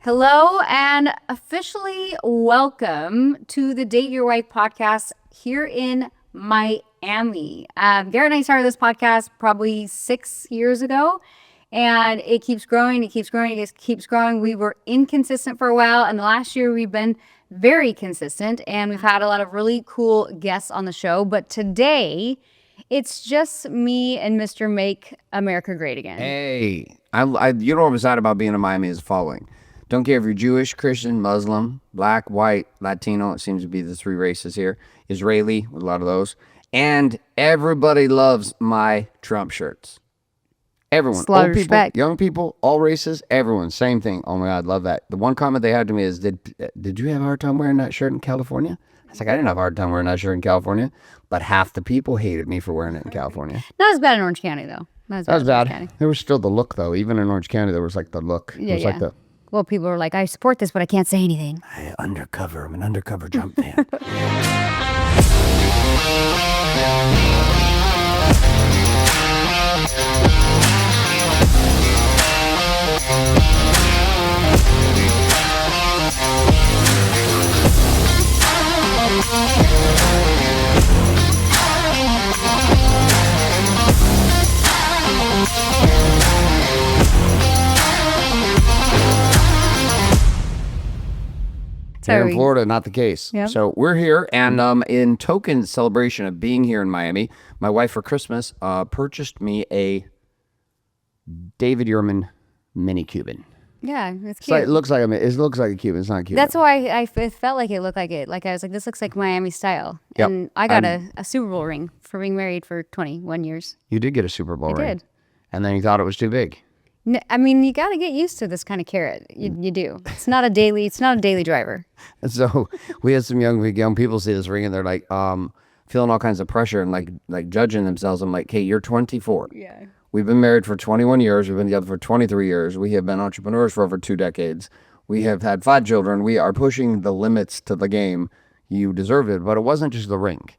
Hello and officially welcome to the Date Your Wife podcast here in Miami. Garrett and I started this podcast probably 6 years ago, and it keeps growing, it keeps growing. We were inconsistent for a while, and the last year we've been very consistent, and we've had a lot of really cool guests on the show. But today, it's just me and Mr. Make America Great Again. Hey, you know what was sad about being in Miami is the following. Don't care if you're Jewish, Christian, Muslim, black, white, Latino. It seems to be the three races here. Israeli, with a lot of those. And everybody loves my Trump shirts. Everyone. Old people, young people, all races, everyone. Same thing. Oh my God, love that. The one comment they had to me is, did you have a hard time wearing that shirt in California? I was like, I didn't have a hard time wearing that shirt in California. But half the people hated me for wearing it in California. Not as bad in Orange County, though. That was bad. There was still the look, though. Even in Orange County, there was like the look. Yeah, it was like the... Well, people were like, I support this, but I can't say anything. I'm an undercover Trump fan. Here in Florida, not the case. Yep. So we're here, and in token celebration of being here in Miami, my wife for Christmas purchased me a David Yurman mini Cuban. Yeah, it's cute. So it looks like a Cuban. It's not a Cuban. That's why it felt like it looked like it. Like I was like, this looks like Miami style. Yep. And I got a Super Bowl ring for being married for 21 years. You did get a Super Bowl ring. I did. And then you thought it was too big. No, I mean, you got to get used to this kind of carrot. You do. It's not a daily driver. And so we had some young people see this ring, and they're like feeling all kinds of pressure and like judging themselves. I'm like, hey, you're 24. Yeah. We've been married for 21 years. We've been together for 23 years. We have been entrepreneurs for over 2 decades. We have had 5 children. We are pushing the limits to the game. You deserved it, but it wasn't just the ring.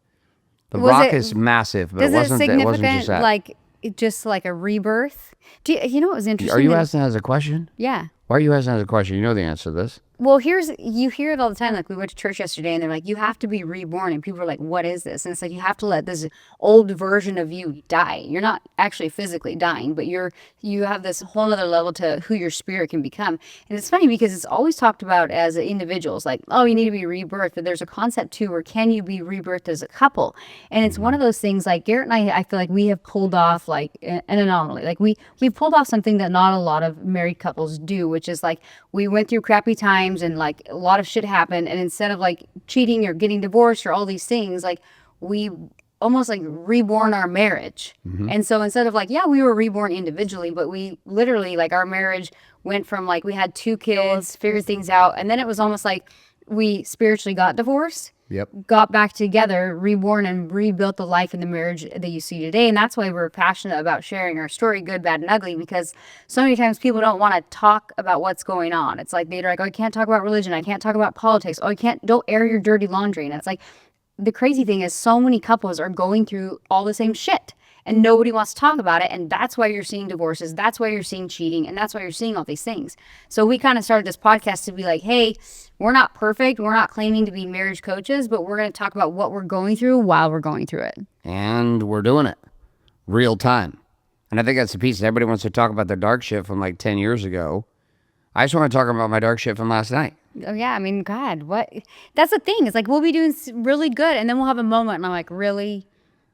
The rock is massive, but it wasn't just that. Like just like a rebirth? You know what was interesting? Are you asking that as a question? Yeah. Why are you asking that as a question? You know the answer to this. Well, you hear it all the time. Like we went to church yesterday and they're like, you have to be reborn. And people are like, what is this? And it's like, you have to let this old version of you die. You're not actually physically dying, but you have this whole other level to who your spirit can become. And it's funny because it's always talked about as individuals, like, oh, you need to be rebirthed. But there's a concept too, where can you be rebirthed as a couple? And it's one of those things like Garrett and I feel like we have pulled off like an anomaly. Like we've pulled off something that not a lot of married couples do, which is like, we went through crappy times and like a lot of shit happened, and instead of like cheating or getting divorced or all these things, like we almost like reborn our marriage. Mm-hmm. And so instead of like, yeah, we were reborn individually, but we literally like our marriage went from like we had 2 kids, figured things out, and then it was almost like we spiritually got divorced. Yep. Got back together, reborn, and rebuilt the life and the marriage that you see today. And that's why we're passionate about sharing our story, good, bad, and ugly, because so many times people don't want to talk about what's going on. It's like they're like, oh, I can't talk about religion. I can't talk about politics. Oh, don't air your dirty laundry. And it's like, the crazy thing is so many couples are going through all the same shit. And nobody wants to talk about it. And that's why you're seeing divorces. That's why you're seeing cheating. And that's why you're seeing all these things. So we kind of started this podcast to be like, hey, we're not perfect. We're not claiming to be marriage coaches, but we're going to talk about what we're going through while we're going through it. And we're doing it real time. And I think that's the piece. Everybody wants to talk about their dark shit from like 10 years ago. I just want to talk about my dark shit from last night. Oh, yeah. I mean, God, what? That's the thing. It's like, we'll be doing really good. And then we'll have a moment. And I'm like, really?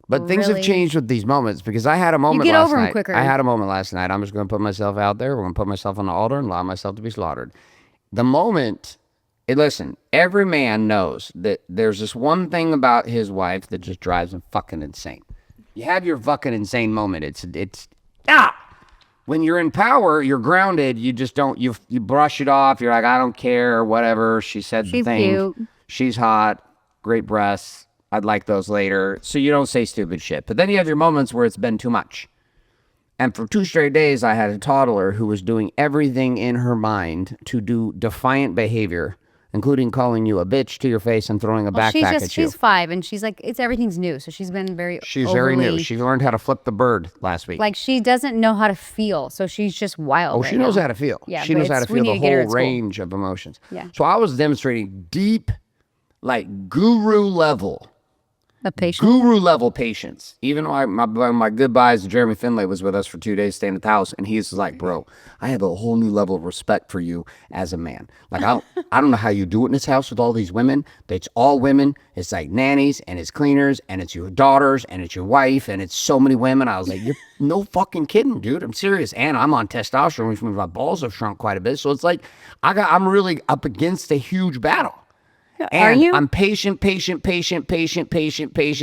But things have changed with these moments, because I had a moment last night. You get over them quicker. I had a moment last night. I'm just going to put myself out there. We're going to put myself on the altar and allow myself to be slaughtered. The moment, listen, every man knows that there's this one thing about his wife that just drives him fucking insane. You have your fucking insane moment. It's when you're in power, you're grounded. You just don't, you brush it off. You're like, I don't care, or whatever. She said the thing. Cute. She's hot, great breasts. I'd like those later. So you don't say stupid shit. But then you have your moments where it's been too much. And for 2 straight days, I had a toddler who was doing everything in her mind to do defiant behavior including calling you a bitch to your face and throwing a backpack at you. She's 5 and she's like, everything's new. So she's been She's very new. She learned how to flip the bird last week. Like she doesn't know how to feel. So she's just wild. Oh, she knows how to feel. Yeah, she knows how to feel the whole range of emotions. Yeah. So I was demonstrating deep, like guru level patience. Even though my goodbyes, Jeremy Finlay was with us for 2 days staying at the house, and he's like, bro, I have a whole new level of respect for you as a man. Like, I don't know how you do it in this house with all these women. It's all women. It's like nannies, and it's cleaners, and it's your daughters, and it's your wife, and it's so many women. I was like, you're no fucking kidding, dude. I'm serious. And I'm on testosterone, which means my balls have shrunk quite a bit. So it's like, I'm really up against a huge battle. And are you? I'm patient.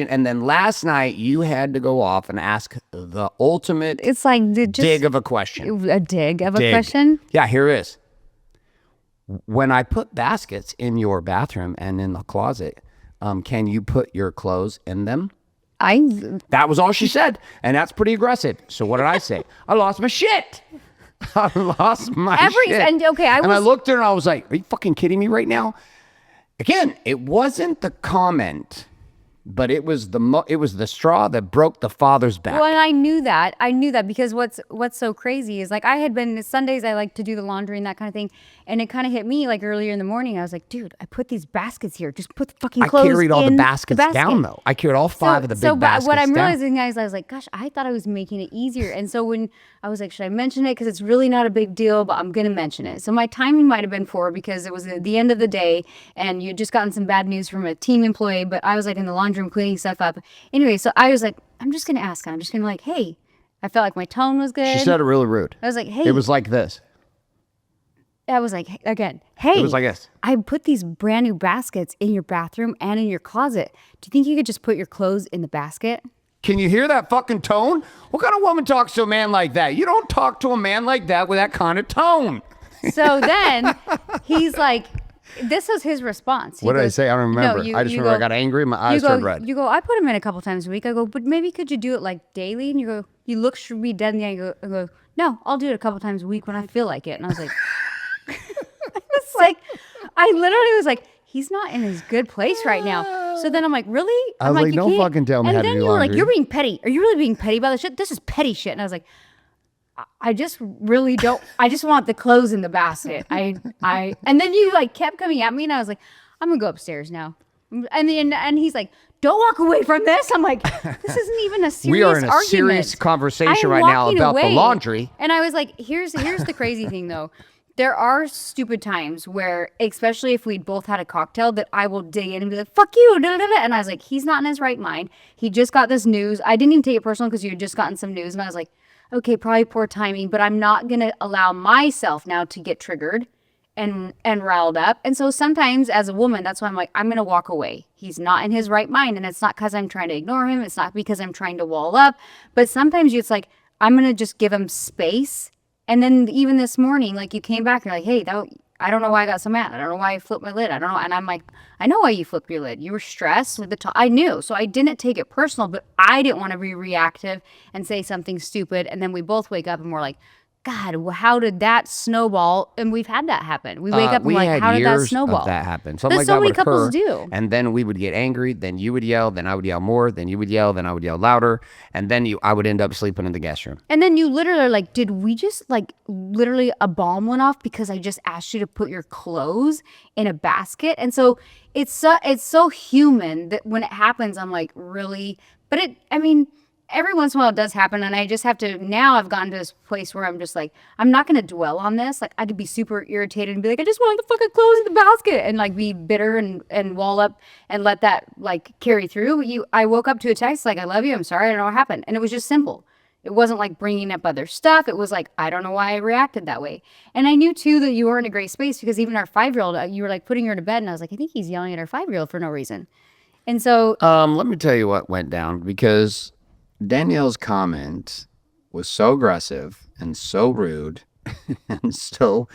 And then last night you had to go off and ask the ultimate dig of a question. A dig of a question? Yeah, here it is. When I put baskets in your bathroom and in the closet, can you put your clothes in them? That was all she said. And that's pretty aggressive. So what did I say? I lost my shit. I lost my shit. And I looked at her and I was like, are you fucking kidding me right now? Again, it wasn't the comment, but it was the straw that broke the father's back. Well, and I knew that because what's so crazy is like I had been Sundays I like to do the laundry and that kind of thing, and it kind of hit me like earlier in the morning. I was like, dude, I put these baskets here. Just put the fucking clothes in. I carried all the baskets down though. I carried all 5 of the big baskets what I'm down. realizing, guys, I was like, gosh, I thought I was making it easier. And so when I was like, should I mention it? Because it's really not a big deal, but I'm gonna mention it. So my timing might have been poor because it was at the end of the day, and you just gotten some bad news from a team employee. But I was like in the laundry room cleaning stuff up. Anyway, so I was like, I'm just gonna ask him. I'm just gonna like, hey. I felt like my tone was good. She said it really rude. I was like, hey. It was like this. I was like, again, hey. It was like this. I put these brand new baskets in your bathroom and in your closet. Do you think you could just put your clothes in the basket? Can you hear that fucking tone? What kind of woman talks to a man like that? You don't talk to a man like that with that kind of tone. So then he's like, this was his response. What did I say? I don't remember. I just remember I got angry. My eyes turned red. You go, I put them in a couple times a week. I go, but maybe could you do it like daily? And you go, you look should be dead in the eye. I go, no, I'll do it a couple times a week when I feel like it. And I was like, it's like, I literally was like, he's not in his good place right now. So then I'm like, really? I was like, don't fucking tell me how to do laundry. And then you were like, you're being petty. Are you really being petty about this shit? This is petty shit. And I was like, I just really don't. I just want the clothes in the basket. And then you like kept coming at me, and I was like, I'm gonna go upstairs now. And he's like, don't walk away from this. I'm like, this isn't even a serious argument. We are in a serious conversation right now about the laundry. And I was like, here's the crazy thing though. There are stupid times where, especially if we both had a cocktail, that I will dig in and be like, fuck you, da, da, da. And I was like, he's not in his right mind. He just got this news. I didn't even take it personal because you had just gotten some news. And I was like, okay, probably poor timing, but I'm not going to allow myself now to get triggered and riled up. And so sometimes as a woman, that's why I'm like, I'm going to walk away. He's not in his right mind. And it's not because I'm trying to ignore him. It's not because I'm trying to wall up. But sometimes it's like, I'm going to just give him space. And then even this morning, like you came back and you're like, hey, I don't know why I got so mad. I don't know why I flipped my lid. I don't know. And I'm like, I know why you flipped your lid. You were stressed with the talk. I knew. So I didn't take it personal, but I didn't want to be reactive and say something stupid. And then we both wake up and we're like, God, how did that snowball? And we've had that happen. We wake up and we're like, how did that snowball? That happen. Something like so that many would couples occur, do. And then we would get angry. Then you would yell. Then I would yell more. Then you would yell. Then I would yell louder. And then I would end up sleeping in the guest room. And then you literally are like, did we just like literally a bomb went off because I just asked you to put your clothes in a basket? And so it's so human that when it happens, I'm like, really? But every once in a while it does happen, and I just have to, now I've gotten to this place where I'm just like, I'm not going to dwell on this. Like, I could be super irritated and be like, I just want the fucking clothes in the basket, and like be bitter and wall up and let that like carry through. I woke up to a text like, I love you, I'm sorry, I don't know what happened. And it was just simple. It wasn't like bringing up other stuff. It was like, I don't know why I reacted that way. And I knew too that you were in a great space because even our 5-year-old, you were like putting her to bed, and I was like, I think he's yelling at our 5-year-old for no reason. And so let me tell you what went down, because Danielle's comment was so aggressive and so rude and so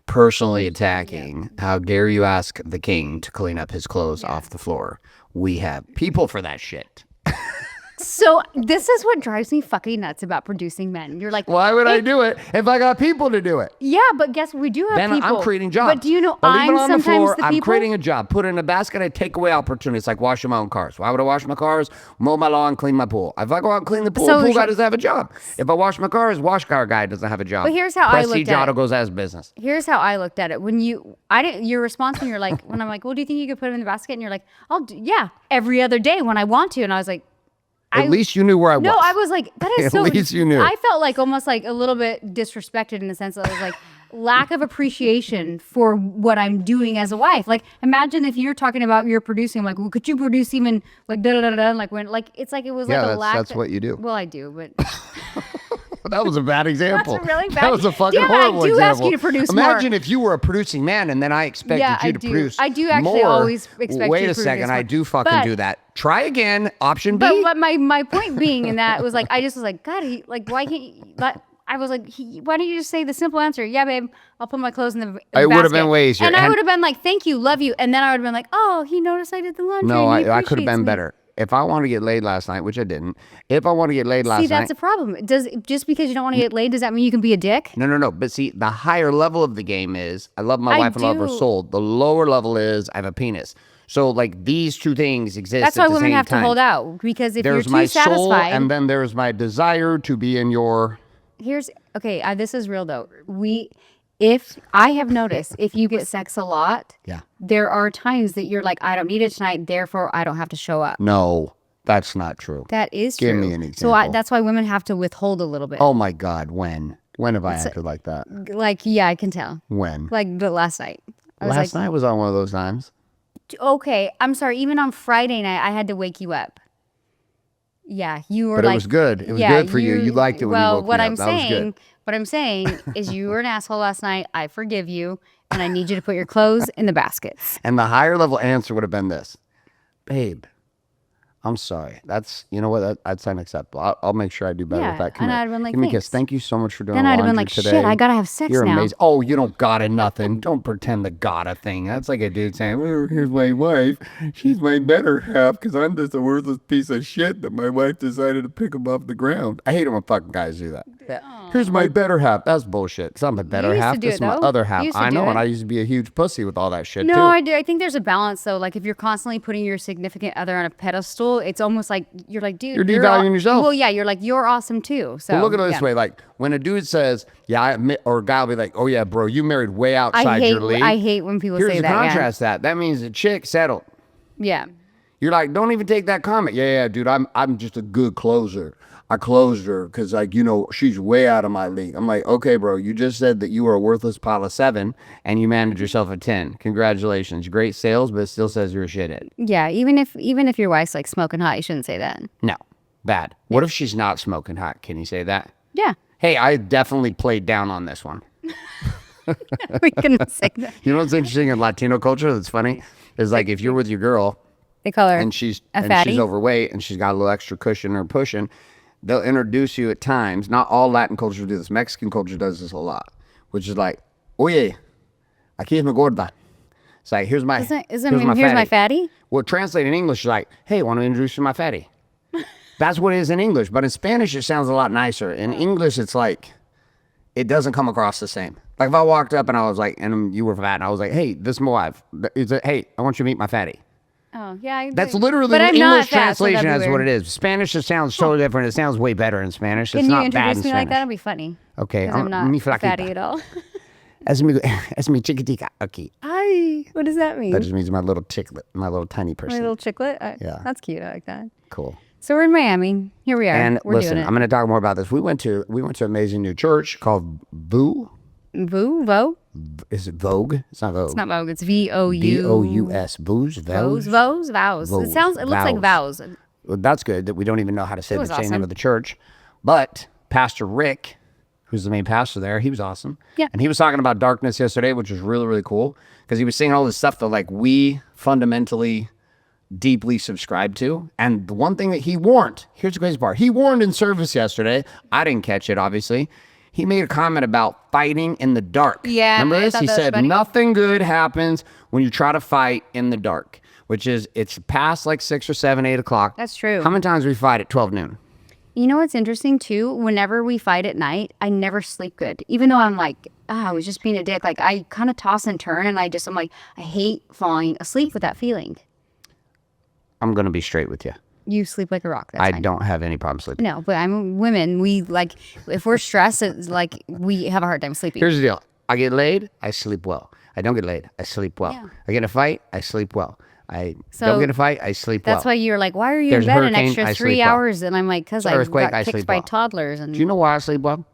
personally attacking. How dare you ask the king to clean up his clothes off the floor? We have people for that shit. So this is what drives me fucking nuts about producing men. You're like, Why would I do it if I got people to do it? yeah, but guess what? We do have Then people. I'm creating jobs. But do you know I leave I'm it on the sometimes floor. the I'm people? creating a job. Put it in a basket. I take away opportunities like washing my own cars. Why would I wash my cars? Mow my lawn, clean my pool. If I go out and clean the pool, So pool guy doesn't have a job. If I wash my cars, wash car guy doesn't have a job. But here's how I Prestige looked at Auto it. goes out of business. Here's how I looked at it. When I didn't. Your response when you're like, when I'm like, well, do you think you could put him in the basket? And you're like, yeah, every other day when I want to. And I was like, At least you knew where I was. no, I was like, that is At so. least you knew. I felt like almost like a little bit disrespected in the sense that I was like, lack of appreciation for what I'm doing as a wife. Like, imagine if you're talking about you're producing, I'm like, well, could you produce even like da da da da? Like when, like it's like it was Yeah, like a lack. that's what you do. Well, I do, but That was a bad example. That's a really That bad- was a fucking Damn it, I horrible do example. ask you to produce more. Imagine if you were a producing man and then I expected Yeah, you I to do. produce I do actually more. always expect Wait you to a second, produce I more. do fucking But- do that. Try again. Option B. but my point being in that was like I just was like, God, why can't you? But I was like, why don't you just say the simple answer? Yeah, babe, I'll put my clothes in the It would have basket." been way easier. And I And- would have been like, thank you, love you. And then I would have been like, oh, he noticed I did the laundry. No, and he I could have appreciates been me. better. If I wanted to get laid last night, which I didn't. If I want to get laid last See, night. that's a problem. Just because you don't want to get laid, does that mean you can be a dick? No. But see, the higher level of the game is I love my I wife and love her do. soul. The lower level is I have a penis. So like these two things exist. That's at why the women same have time. to hold out because if There's you're my too soul, satisfied, and then there's my desire to be in your. here's okay. This is real though. If I have noticed, if you get sex a lot, Yeah. there are times that you're like, I don't need it tonight, therefore I don't have to show up. No, that's not true. That is Give true. me an So example. that's why women have to withhold a little bit. Oh my God, when? When have I acted like that? Like, yeah, I can tell. When? Like the last night. I was Last like, night was on one of those times. okay, I'm sorry. Even on Friday night, I had to wake you up. Yeah, you were But like, it was good. It was yeah, good for you. You liked it when you well, woke what me I'm up. That was saying, good. what I'm saying is you were an asshole last night. I forgive you, and I need you to put your clothes in the baskets. And the higher level answer would have been this. Babe, I'm sorry. That's, you know what? That's unacceptable. I'll make sure I do better Yeah, with that. Come and here. I'd been like, Give me a kiss. "Thanks." Thank you so much for doing Then the I'd have been laundry like, today. shit, I gotta have sex You're now. amazing. Oh, you don't gotta nothing. Don't pretend the gotta thing. That's like a dude saying, well, here's my wife. She's my better half because I'm just a worthless piece of shit that my wife decided to pick him off the ground. I hate it when fucking guys do that. Here's my better half. That's bullshit. It's not my better used to half. do This it, is my though. other You half. used to I do know, it. and I used to be a huge pussy with all that shit No, too. I do. I think there's a balance though. Like if you're constantly putting your significant other on a pedestal, it's almost like you're like, dude, You're devaluing yourself. Well, yeah, you're like you're awesome too. So Well, look at it this yeah. way: like when a dude says, "Yeah," I admit, or a guy will be like, "Oh yeah, bro, you married way outside your league." I hate when people Here's say the that. contrast. That means the chick settled. Yeah. You're like, don't even take that comment. Yeah, dude, I'm just a good closer. I closed her because, like, you know, she's way out of my league. I'm like, okay, bro, you just said that you were a worthless pile of 7 and you managed yourself a 10. Congratulations, great sales, but it still says you're a shithead. Yeah. Even if your wife's like smoking hot, you shouldn't say that. No, bad. What if she's not smoking hot? Can you say that? Yeah. Hey, I definitely played down on this one. We can say that. You know what's interesting in Latino culture that's funny is like if you're with your girl They call her and she's a fatty. overweight and she's got a little extra cushion or pushing, they'll introduce you at times. Not all Latin cultures do this. Mexican culture does this a lot, which is like, oye, aquí es mi gorda. It's like, here's my here's my fatty. Well, translated in English is like, hey, want to introduce you to my fatty? That's what it is in English. But in Spanish, it sounds a lot nicer. In English, it's like, it doesn't come across the same. Like if I walked up and I was like, and you were fat, and I was like, hey, this is my wife. Hey, I want you to meet my fatty. Oh yeah. That's literally But the I'm not English fat, so that'd translation. be That's what weird. it is. Spanish, it sounds so different. It sounds way better in Spanish. Can It's you not bad in introduce me like Spanish. that? That'd be funny. Okay, 'Cause I'm not mi flaquita. fatty at all. Es mi chiquitica aquí. Ay, what does that mean? That just means my little chicklet, my little tiny person. My little chicklet. Yeah. That's cute. I like that. Cool. So we're in Miami. Here we are. And we're listen, doing it. I'm going to talk more about this. We went to an amazing new church called Vogue. Vogue? Is it Vogue? It's not Vogue. It's not Vogue. It's VOU. VOUS. Booze. Vows. Vows. Vows. Vows. It looks like vows. Well, that's good that we don't even know how to say the was same name awesome. of the church. But Pastor Rick, who's the main pastor there, he was awesome. Yeah. And he was talking about darkness yesterday, which was really, really cool because he was saying all this stuff that like we fundamentally deeply subscribe to. And the one thing that he warned, here's the crazy part. He warned in service yesterday. I didn't catch it, obviously. He made a comment about fighting in the dark. Yeah, Remember I this? thought He that was said funny. nothing good happens when you try to fight in the dark. which is it's past like 6 or 7, 8 o'clock. That's true. How many times we fight at 12 noon? You know what's interesting too? Whenever we fight at night, I never sleep good. Even though I'm like, I was just being a dick. Like I kind of toss and turn, and I'm like, I hate falling asleep with that feeling. I'm gonna be straight with you. You sleep like a rock. That's I fine. don't have any problem sleeping. No, but I'm women. We like if we're stressed, it's like we have a hard time sleeping. Here's the deal. I get laid, I sleep well. I don't get laid, I sleep well. Yeah. I get in a fight, I sleep well. I So, don't get in a fight, I sleep well. That's why you're like, why are you There's in a bed an hurricane, extra I 3 sleep well. hours? And I'm like, because I earthquake, got I kicked sleep by well. toddlers. And Do you know why I sleep well?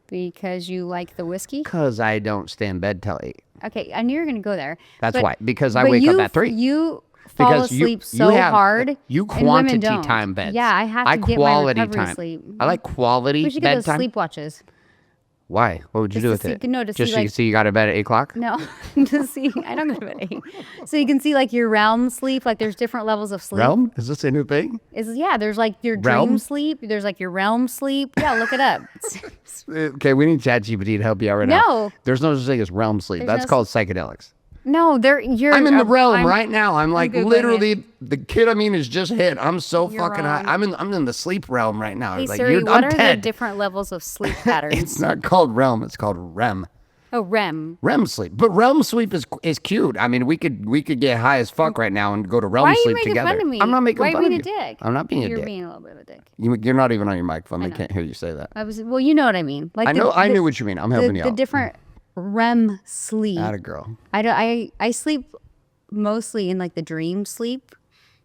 because you like the whiskey? Because I don't stay in bed till 8. Okay, I knew you were gonna go there. That's But- why. Because I but wake up you- at 3. You fall Because asleep so have, hard. You and women quantity don't. time beds. Yeah, I have to get my quality recovery time. sleep. I like quality We should get those bedtime. sleep watches. Why? What would you Just do to with see- it? no, to Just see, so you like- can see you got to bed at 8 o'clock? No, to see. I don't go to bed at 8. So you can see like your realm sleep. Like there's different levels of sleep. Realm? Is this a new thing? There's like your Realm? dream sleep. There's like your realm sleep. Yeah, look it up. Okay, we need ChatGPT to help you out right now. No. There's no such thing as realm sleep. That's no called psychedelics. No, you're. I'm in the realm right now. I'm like Googling literally the ketamine is just hit. I'm so You're fucking high. wrong. I'm in the sleep realm right now. Hey like Siri, I'm what are dead. the different levels of sleep patterns? It's not called realm. It's called REM. Oh, REM. REM sleep. But REM sleep is cute. I mean, we could get high as fuck right now and go to REM Why are you sleep making together. fun of me? I'm not making Why are fun you of being you. a dick? I'm not being a You're dick. being a little bit of a dick. You're not even on your microphone. I know. can't hear you say that. Well, you know what I mean. Like I know. I knew what you mean. I'm helping you the out. different REM sleep. Atta girl. I sleep mostly in like the dream sleep,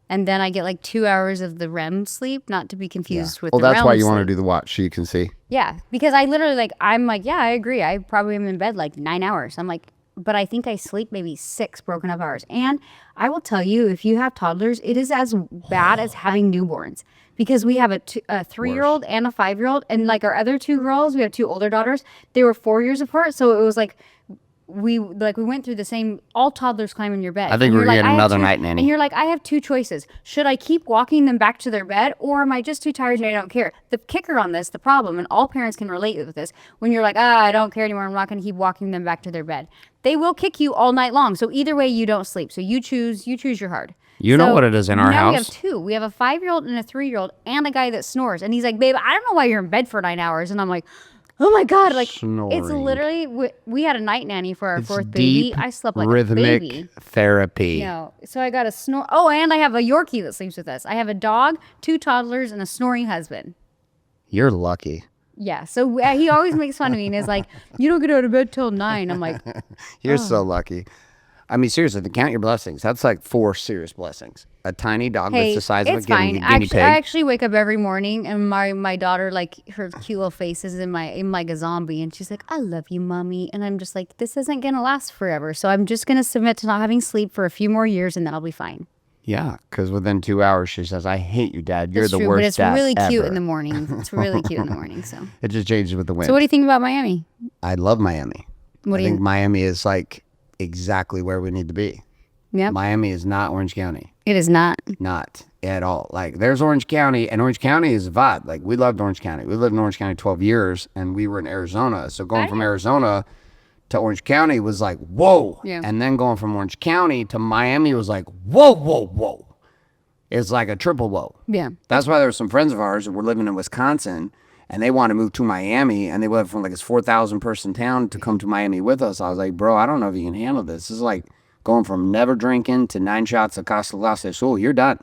and then I get like 2 hours of the REM sleep, not to be confused with Well, the that's realm why you want to sleep. do the watch so you can see. Yeah, because I literally I'm like, yeah, I agree. I probably am in bed like 9 hours. I'm like, but I think I sleep maybe 6 broken up hours. And I will tell you, if you have toddlers, it is as bad as having newborns. Because we have a 3-year-old and a 5-year-old, and like our other 2 girls, we have 2 older daughters. They were 4 years apart, so it was like we went through the same. All toddlers climb in your bed. I think And we're you're like, getting I have another two- night nanny. And you're like, I have 2 choices. Should I keep walking them back to their bed, or am I just too tired and I don't care? The kicker on this, the problem, and all parents can relate with this, when you're like, I don't care anymore, I'm not going to keep walking them back to their bed. They will kick you all night long. So either way, you don't sleep. So you choose your hard. You know what it is in our now we house? have 2. We have a 5-year-old and a 3-year-old and a guy that snores. And he's like, babe, I don't know why you're in bed for 9 hours. And I'm like, oh my God. Like, it's Snoring. literally, we had a night nanny for our 4th Deep baby. I slept like rhythmic a baby. therapy. No. So I got a snore. Oh, and I have a Yorkie that sleeps with us. I have a dog, 2 toddlers, and a snoring husband. You're lucky. Yeah. So he always makes fun of me and is like, you don't get out of bed till 9. I'm like, You're so lucky. I mean, seriously, to count your blessings, that's like 4 serious blessings. A tiny dog hey, that's the size of a it's fine. guinea pig. I actually wake up every morning and my daughter, like her cute little face is in like a zombie, and she's like, I love you, mommy. And I'm just like, this isn't going to last forever. So I'm just going to submit to not having sleep for a few more years and then I'll be fine. Yeah, because within 2 hours, she says, I hate you, Dad. You're That's the true, worst but it's dad really cute ever." in the morning. It's really cute in the morning. So It just changes with the wind. So what do you think about Miami? I love Miami. What I do you think Miami is like exactly where we need to be. Yep. Miami is not Orange County. It is not. Not at all. Like, there's Orange County, and Orange County is a vibe. Like, we loved Orange County. We lived in Orange County 12 years, and we were in Arizona. So going from Arizona to Orange County was like, whoa. Yeah. And then going from Orange County to Miami was like, whoa, whoa, whoa. It's like a triple whoa. Yeah. That's why there were some friends of ours that were living in Wisconsin, and they wanted to move to Miami, and they went from like this 4,000 person town to come to Miami with us. I was like, bro, I don't know if you can handle this. This is like going from never drinking to 9 shots of Casa Glace Azul. You're done.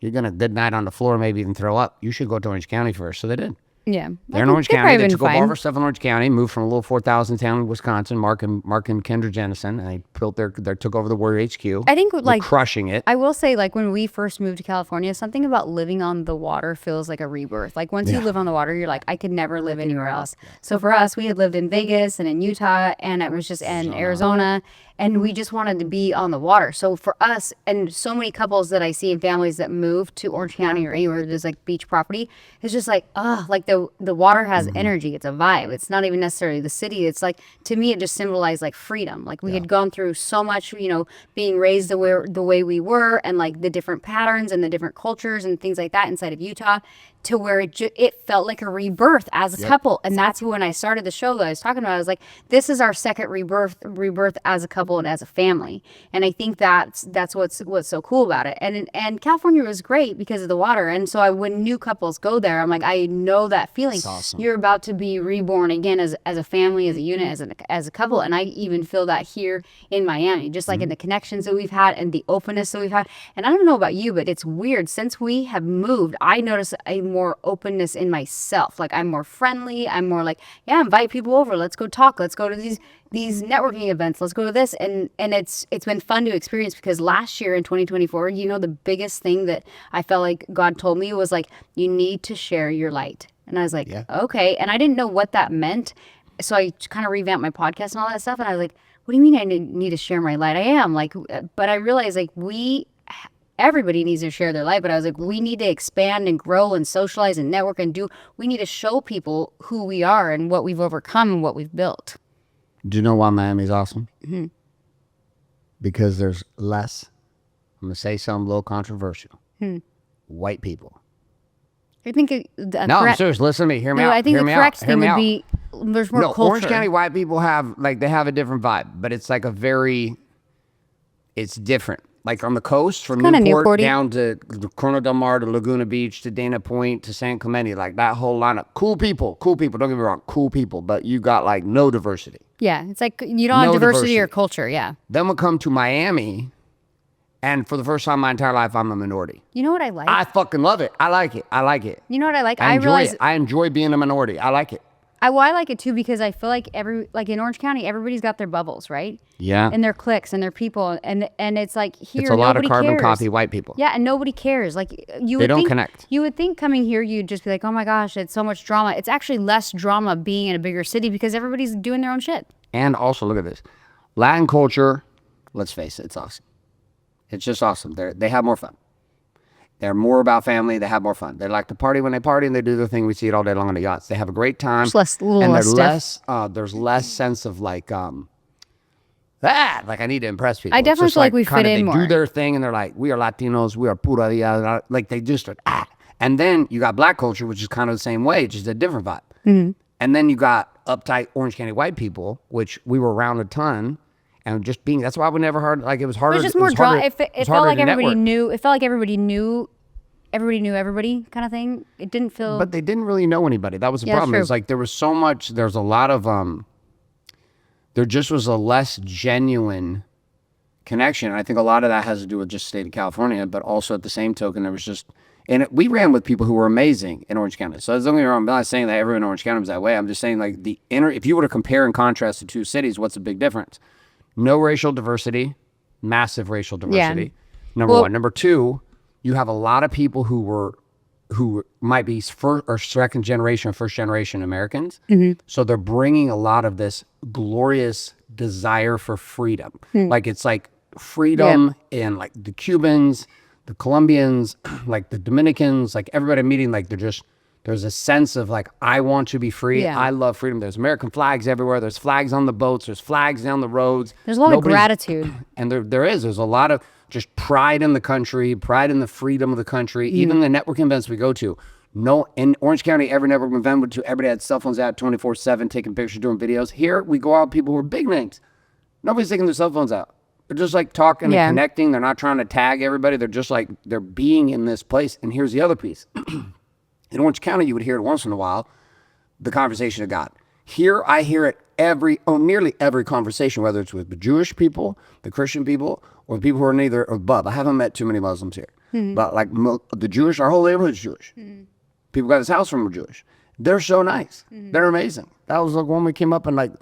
You're going to good night on the floor, maybe even throw up. You should go to Orange County first. So they did. Yeah. They're in Orange County. They took over all our stuff in Orange County, moved from a little 4,000 town in Wisconsin, Mark and Kendra Jennison, and they built they took over the Warrior HQ. I think They're like crushing it. I will say, like, when we first moved to California, something about living on the water feels like a rebirth. Like, once you live on the water, you're like, I could never live anywhere else. So for us, we had lived in Vegas and in Utah, and it was just in Arizona, and we just wanted to be on the water. So for us, and so many couples that I see in families that move to Orange County or anywhere there's like beach property, it's just like, like the water has energy. It's a vibe. It's not even necessarily the city. It's like, to me, it just symbolized like freedom. Like, we had gone through so much, being raised the way we were, and like the different patterns and the different cultures and things like that inside of Utah. to where it felt like a rebirth as a couple. And that's when I started the show that I was talking about. I was like, this is our second rebirth as a couple and as a family. And I think that's what's so cool about it. And California was great because of the water. And so when new couples go there, I'm like, I know that feeling. Awesome. You're about to be reborn again as a family, as a unit, as a couple. And I even feel that here in Miami, just like in the connections that we've had and the openness that we've had. And I don't know about you, but it's weird. Since we have moved, I notice a more openness in myself. Like I'm more friendly. I'm more like, yeah, invite people over. Let's go talk. Let's go to these networking events. Let's go to this. And it's been fun to experience because last year in 2024, the biggest thing that I felt like God told me was like, you need to share your light. And I was like, okay. And I didn't know what that meant. So I kind of revamped my podcast and all that stuff. And I was like, what do you mean I need to share my light? I am like, but I realized like everybody needs to share their life, but I was like, we need to expand and grow and socialize and network and we need to show people who we are and what we've overcome and what we've built. Do you know why Miami's awesome? Mm-hmm. Because there's less, I'm going to say something a little controversial, white people. I think I'm serious. Listen to me. Hear me out. I think Hear the me correct out. thing would be there's more culture. Orange County white people have they have a different vibe, but it's like it's different. Like on the coast, from Newport down to Corona Del Mar to Laguna Beach to Dana Point to San Clemente, like that whole lineup. Cool people. Don't get me wrong. Cool people, but you got like no diversity. Yeah, it's like you don't have diversity or culture. Yeah. Then we'll come to Miami, and for the first time in my entire life, I'm a minority. You know what I like? I fucking love it. I like it. You know what I like? I enjoy it. I enjoy being a minority. I like it. I like it too because I feel like in Orange County, everybody's got their bubbles, right? Yeah. And their cliques and their people, and it's like here, it's a lot of carbon cares. copy white people. Yeah, and nobody cares. Like they don't connect. You would think coming here, you'd just be like, oh my gosh, it's so much drama. It's actually less drama being in a bigger city because everybody's doing their own shit. And also, look at this, Latin culture. Let's face it, it's awesome. It's just awesome. They have more fun. They're more about family. They have more fun. They like to party when they party, and they do their thing. We see it all day long on the yachts. They have a great time. There's there's less sense of like I need to impress people. I definitely feel like we fit in more. They do their thing, and they're like, we are Latinos. We are pura vida. Like they just are. And then you got black culture, which is kind of the same way, just a different vibe. Mm-hmm. And then you got uptight Orange County white people, which we were around a ton. And just being, that's why we never heard, like it was harder. It was just more drama. It felt like everybody knew. It felt like everybody knew everybody kind of thing. It didn't feel. But they didn't really know anybody. That was the problem. It's like there was so much, there's a lot of, there just was a less genuine connection. And I think a lot of that has to do with just state of California, but also at the same token, there was just, we ran with people who were amazing in Orange County. So don't get me wrong, I'm not saying that everyone in Orange County was that way. I'm just saying like if you were to compare and contrast the two cities, what's the big difference? No racial diversity, massive racial diversity. Yeah. Number one. Number two, you have a lot of people who might be first or second generation or first generation Americans. Mm-hmm. So they're bringing a lot of this glorious desire for freedom. Like it's like freedom in like the Cubans, the Colombians, like the Dominicans, like everybody meeting, like there's a sense of like, I want to be free. Yeah. I love freedom. There's American flags everywhere. There's flags on the boats. There's flags down the roads. There's a lot of gratitude. And there's a lot of just pride in the country, pride in the freedom of the country. Even the networking events we go to. In Orange County, every networking event we went to, everybody had cell phones out 24/7, taking pictures, doing videos. Here, we go out, people who are big names. Nobody's taking their cell phones out. They're just like talking and connecting. They're not trying to tag everybody. They're just like, they're being in this place. And here's the other piece. In Orange County, you would hear it once in a while, the conversation of God. Here, I hear it nearly every conversation, whether it's with the Jewish people, the Christian people, or the people who are neither above. I haven't met too many Muslims here. Mm-hmm. But like the Jewish, our whole neighborhood is Jewish. Mm-hmm. People got this house from are Jewish. They're so nice. Mm-hmm. They're amazing. That was like when we came up and like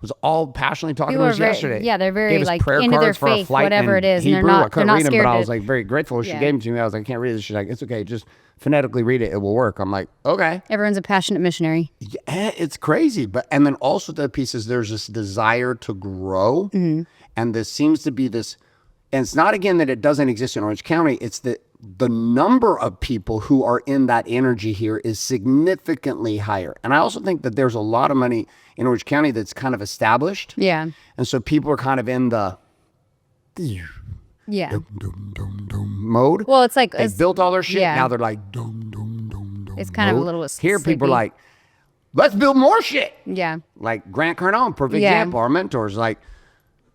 was all passionately talking to us yesterday. Yeah, they're very like into their faith, whatever it is. Hebrew. And I couldn't read them, but I was like very grateful. She gave them to me. I was like, I can't read this. She's like, it's okay. Just phonetically read it. It will work. I'm like, okay. Everyone's a passionate missionary. Yeah, it's crazy. And then also the piece is there's this desire to grow. Mm-hmm. And this seems to be this, and it's not again that it doesn't exist in Orange County. It's that the number of people who are in that energy here is significantly higher. And I also think that there's a lot of money in Orange County that's kind of established. Yeah. And so people are kind of in the yeah mode. Well, it's like they built all their shit. Yeah. Now they're like It's kind of a little Here, people are sleepy. like, let's build more shit. Yeah. Like Grant Cardone, perfect Yeah. example. Our mentors, like,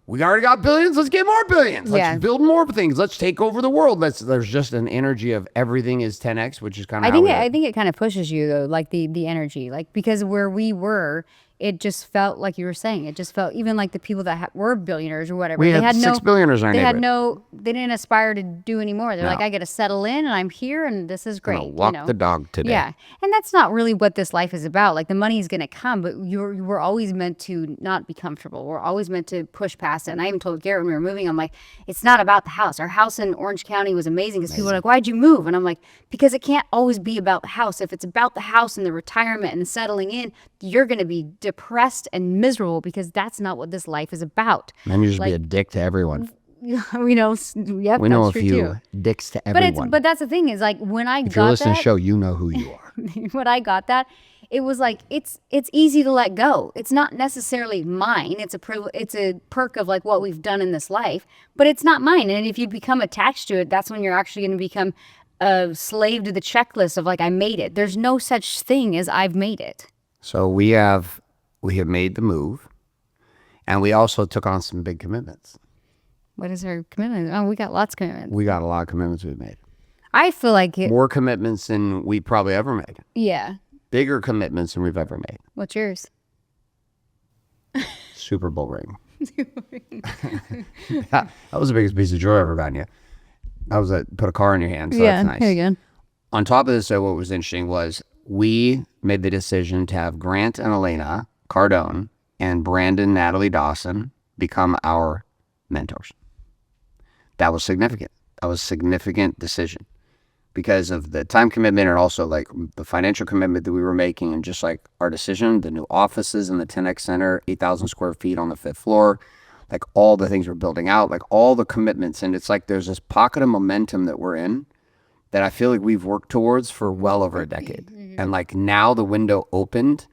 we already got billions. Let's get more billions. Let's Yeah. build more things. Let's take over the world. There's just an energy of everything is 10x, which is kind of I think it kind of pushes you though, like the energy, like because where we were, it just felt like you were saying. It just felt even like the people that were billionaires or whatever. We they had 6 billionaires in our They had neighborhood. they didn't aspire to do anymore. They're like, No. I got to settle in, and I'm here, and this is great. Gonna walk the dog today. Yeah, and that's not really what this life is about. Like the money is going to come, but we're always meant to not be comfortable. We're always meant to push past it. And I even told Garrett when we were moving, I'm like, it's not about the house. Our house in Orange County was amazing because people were like, why'd you move? And I'm like, because it can't always be about the house. If it's about the house and the retirement and the settling in, you're going to be depressed and miserable because that's not what this life is about. And you just be a dick to everyone. We know, yep, We know that's a true few too. dicks to But everyone. but that's the thing is like when I if you're got listening to that, the show, you know who you are. when I got that, it was like it's easy to let go. It's not necessarily mine. It's a perk of like what we've done in this life, but it's not mine. And if you become attached to it, that's when you're actually going to become a slave to the checklist of like I made it. There's no such thing as I've made it. So we have made the move, and we also took on some big commitments. What is our commitment? Oh, we got lots of commitments. We got a lot of commitments we've made. I feel like it. More commitments than we probably ever made. Yeah. Bigger commitments than we've ever made. What's yours? Super Bowl ring. That was the biggest piece of joy I ever gotten you. That was put a car in your hand, so that's nice. Here you go. On top of this, what was interesting was we made the decision to have Grant and Elena Cardone and Brandon Natalie Dawson become our mentors. That was significant. That was a significant decision because of the time commitment and also like the financial commitment that we were making and just like our decision, the new offices in the 10X Center, 8,000 square feet on the 5th floor, like all the things we're building out, like all the commitments. And it's like there's this pocket of momentum that we're in that I feel like we've worked towards for well over a decade. And like now the window opened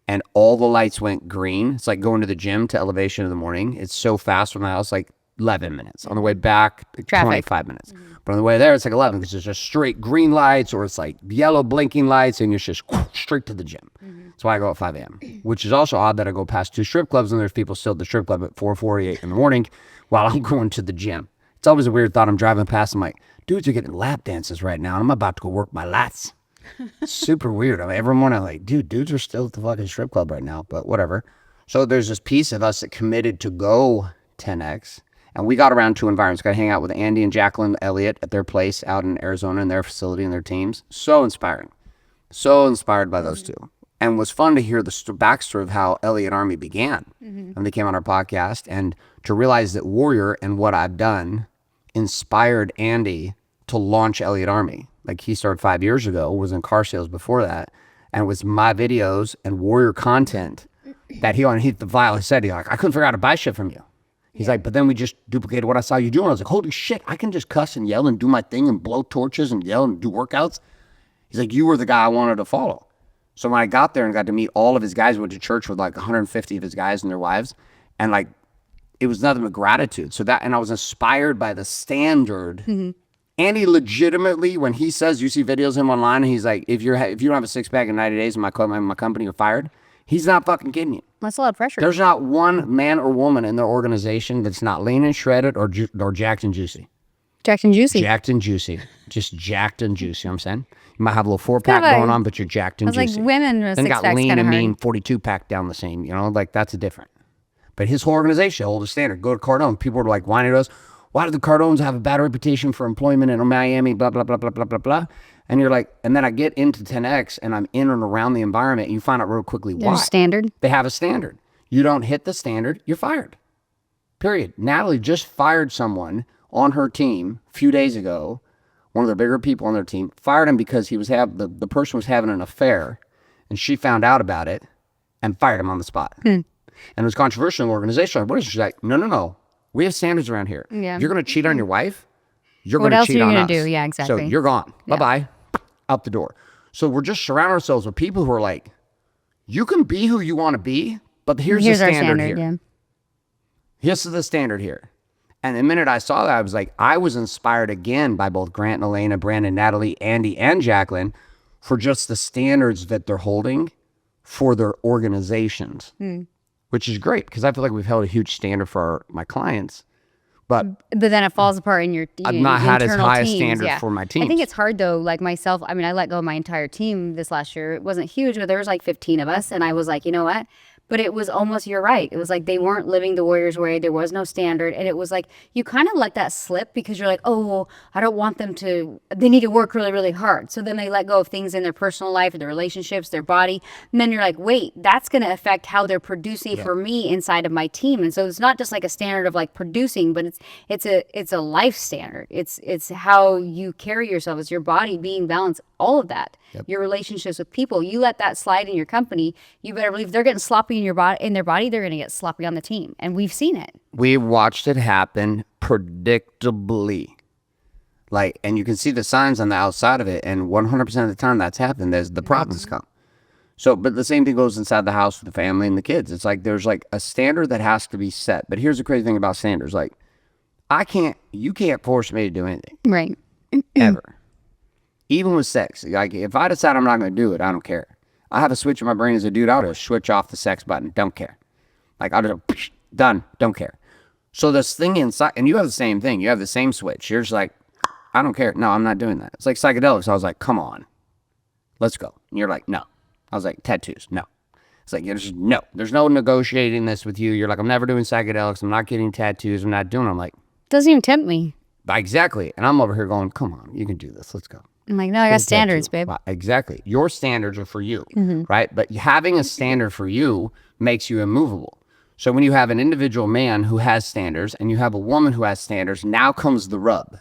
and all the lights went green. It's like going to the gym to elevation in the morning. It's so fast from the house, like 11 minutes. On the way back, like 25 minutes. But on the way there, it's like 11 because it's just straight green lights or it's like yellow blinking lights and it's just straight to the gym. That's why I go at 5 a.m., which is also odd that I go past 2 strip clubs and there's people still at the strip club at 4:48 in the morning while I'm going to the gym. It's always a weird thought. I'm driving past, I'm like, dudes are getting lap dances right now and I'm about to go work my lats. It's super weird. I mean, every morning I'm like, dude, dudes are still at the fucking strip club right now, but whatever. So there's this piece of us that committed to go 10X. And we got around 2 environments. Got to hang out with Andy and Jacqueline Elliott at their place out in Arizona in their facility and their teams. So inspiring. So inspired by those two. And it was fun to hear the backstory of how Elliott Army began. And they came on our podcast. And to realize that Warrior and what I've done inspired Andy to launch Elliott Army. Like he started 5 years ago, was in car sales before that. And it was my videos and Warrior content that he the file. He said, I couldn't figure out how to buy shit from you. He's like, but then we just duplicated what I saw you doing. I was like, holy shit, I can just cuss and yell and do my thing and blow torches and yell and do workouts. He's like, you were the guy I wanted to follow. So when I got there and got to meet all of his guys, went to church with like 150 of his guys and their wives, and like, it was nothing but gratitude. So that, and I was inspired by the standard. And he legitimately, when he says, you see videos of him online, and he's like, if you don't have a 6-pack in 90 days in my company, you're fired. He's not fucking kidding you. That's a lot of pressure. There's not one man or woman in their organization that's not lean and shredded or jacked and juicy. Jacked and juicy. Jacked and juicy. Just jacked and juicy, you know what I'm saying? You might have a little 4-pack going on, but you're jacked and I was juicy. like, women with Then 6-pack's got lean kind of and hard. mean 42-pack down the same, you know? Like, that's different. But his whole organization holds a standard. Go to Cardone. People are like whining to us, why do the Cardones have a bad reputation for employment in Miami, blah, blah, blah, blah, blah, blah, blah. And you're like, and then I get into 10X and I'm in and around the environment and you find out real quickly why. There's a standard. They have a standard. You don't hit the standard, you're fired. Period. Natalie just fired someone on her team a few days ago, one of the bigger people on their team, fired him because the person was having an affair and she found out about it and fired him on the spot. And it was controversial in the organization. What is she like? No. We have standards around here. Yeah. If you're going to cheat on your wife, you're What going to else cheat are you on gonna us. do? Yeah, exactly. So you're gone. Yeah. Bye-bye. Out the door. So we're just surrounding ourselves with people who are like, you can be who you want to be, but here's the our standard here. Yeah. Here's the standard here. And the minute I saw that, I was like, I was inspired again by both Grant and Elena, Brandon, Natalie, Andy, and Jacqueline for just the standards that they're holding for their organizations, which is great because I feel like we've held a huge standard for my clients. But then it falls apart in your I've not had as internal high a teams. standard Yeah. for my teams. I think it's hard though, like myself, I mean, I let go of my entire team this last year. It wasn't huge, but there was like 15 of us. And I was like, you know what? But it was almost, you're right. It was like they weren't living the warrior's way. There was no standard. And it was like, you kind of let that slip because you're like, oh, well, I don't want them to, they need to work really, really hard. So then they let go of things in their personal life, their relationships, their body. And then you're like, wait, that's going to affect how they're producing for me inside of my team. And so it's not just like a standard of like producing, but it's a life standard. It's how you carry yourself. It's your body being balanced, all of that. Your relationships with people. You let that slide in your company, you better believe they're getting sloppy in their body, they're going to get sloppy on the team. And we've seen it. We've watched it happen predictably. Like, and you can see the signs on the outside of it, and 100% of the time that's happened, there's the problems come. So, but the same thing goes inside the house with the family and the kids. It's like there's like a standard that has to be set. But here's the crazy thing about standards. Like, you can't force me to do anything. Right. Ever. Even with sex. Like, if I decide I'm not going to do it, I don't care. I have a switch in my brain as a dude. I'll just switch off the sex button. Don't care. Like, I'll just, done. Don't care. So this thing inside, and you have the same thing. You have the same switch. You're just like, I don't care. No, I'm not doing that. It's like psychedelics. I was like, come on. Let's go. And you're like, no. I was like, tattoos. No. It's like, there's no. There's no negotiating this with you. You're like, I'm never doing psychedelics. I'm not getting tattoos. I'm not doing it. I'm like, doesn't even tempt me. exactly. And I'm over here going, come on. You can do this. Let's go. I'm like, no, I got standards, babe. Exactly. Your standards are for you, right? But having a standard for you makes you immovable. So when you have an individual man who has standards and you have a woman who has standards, now comes the rub.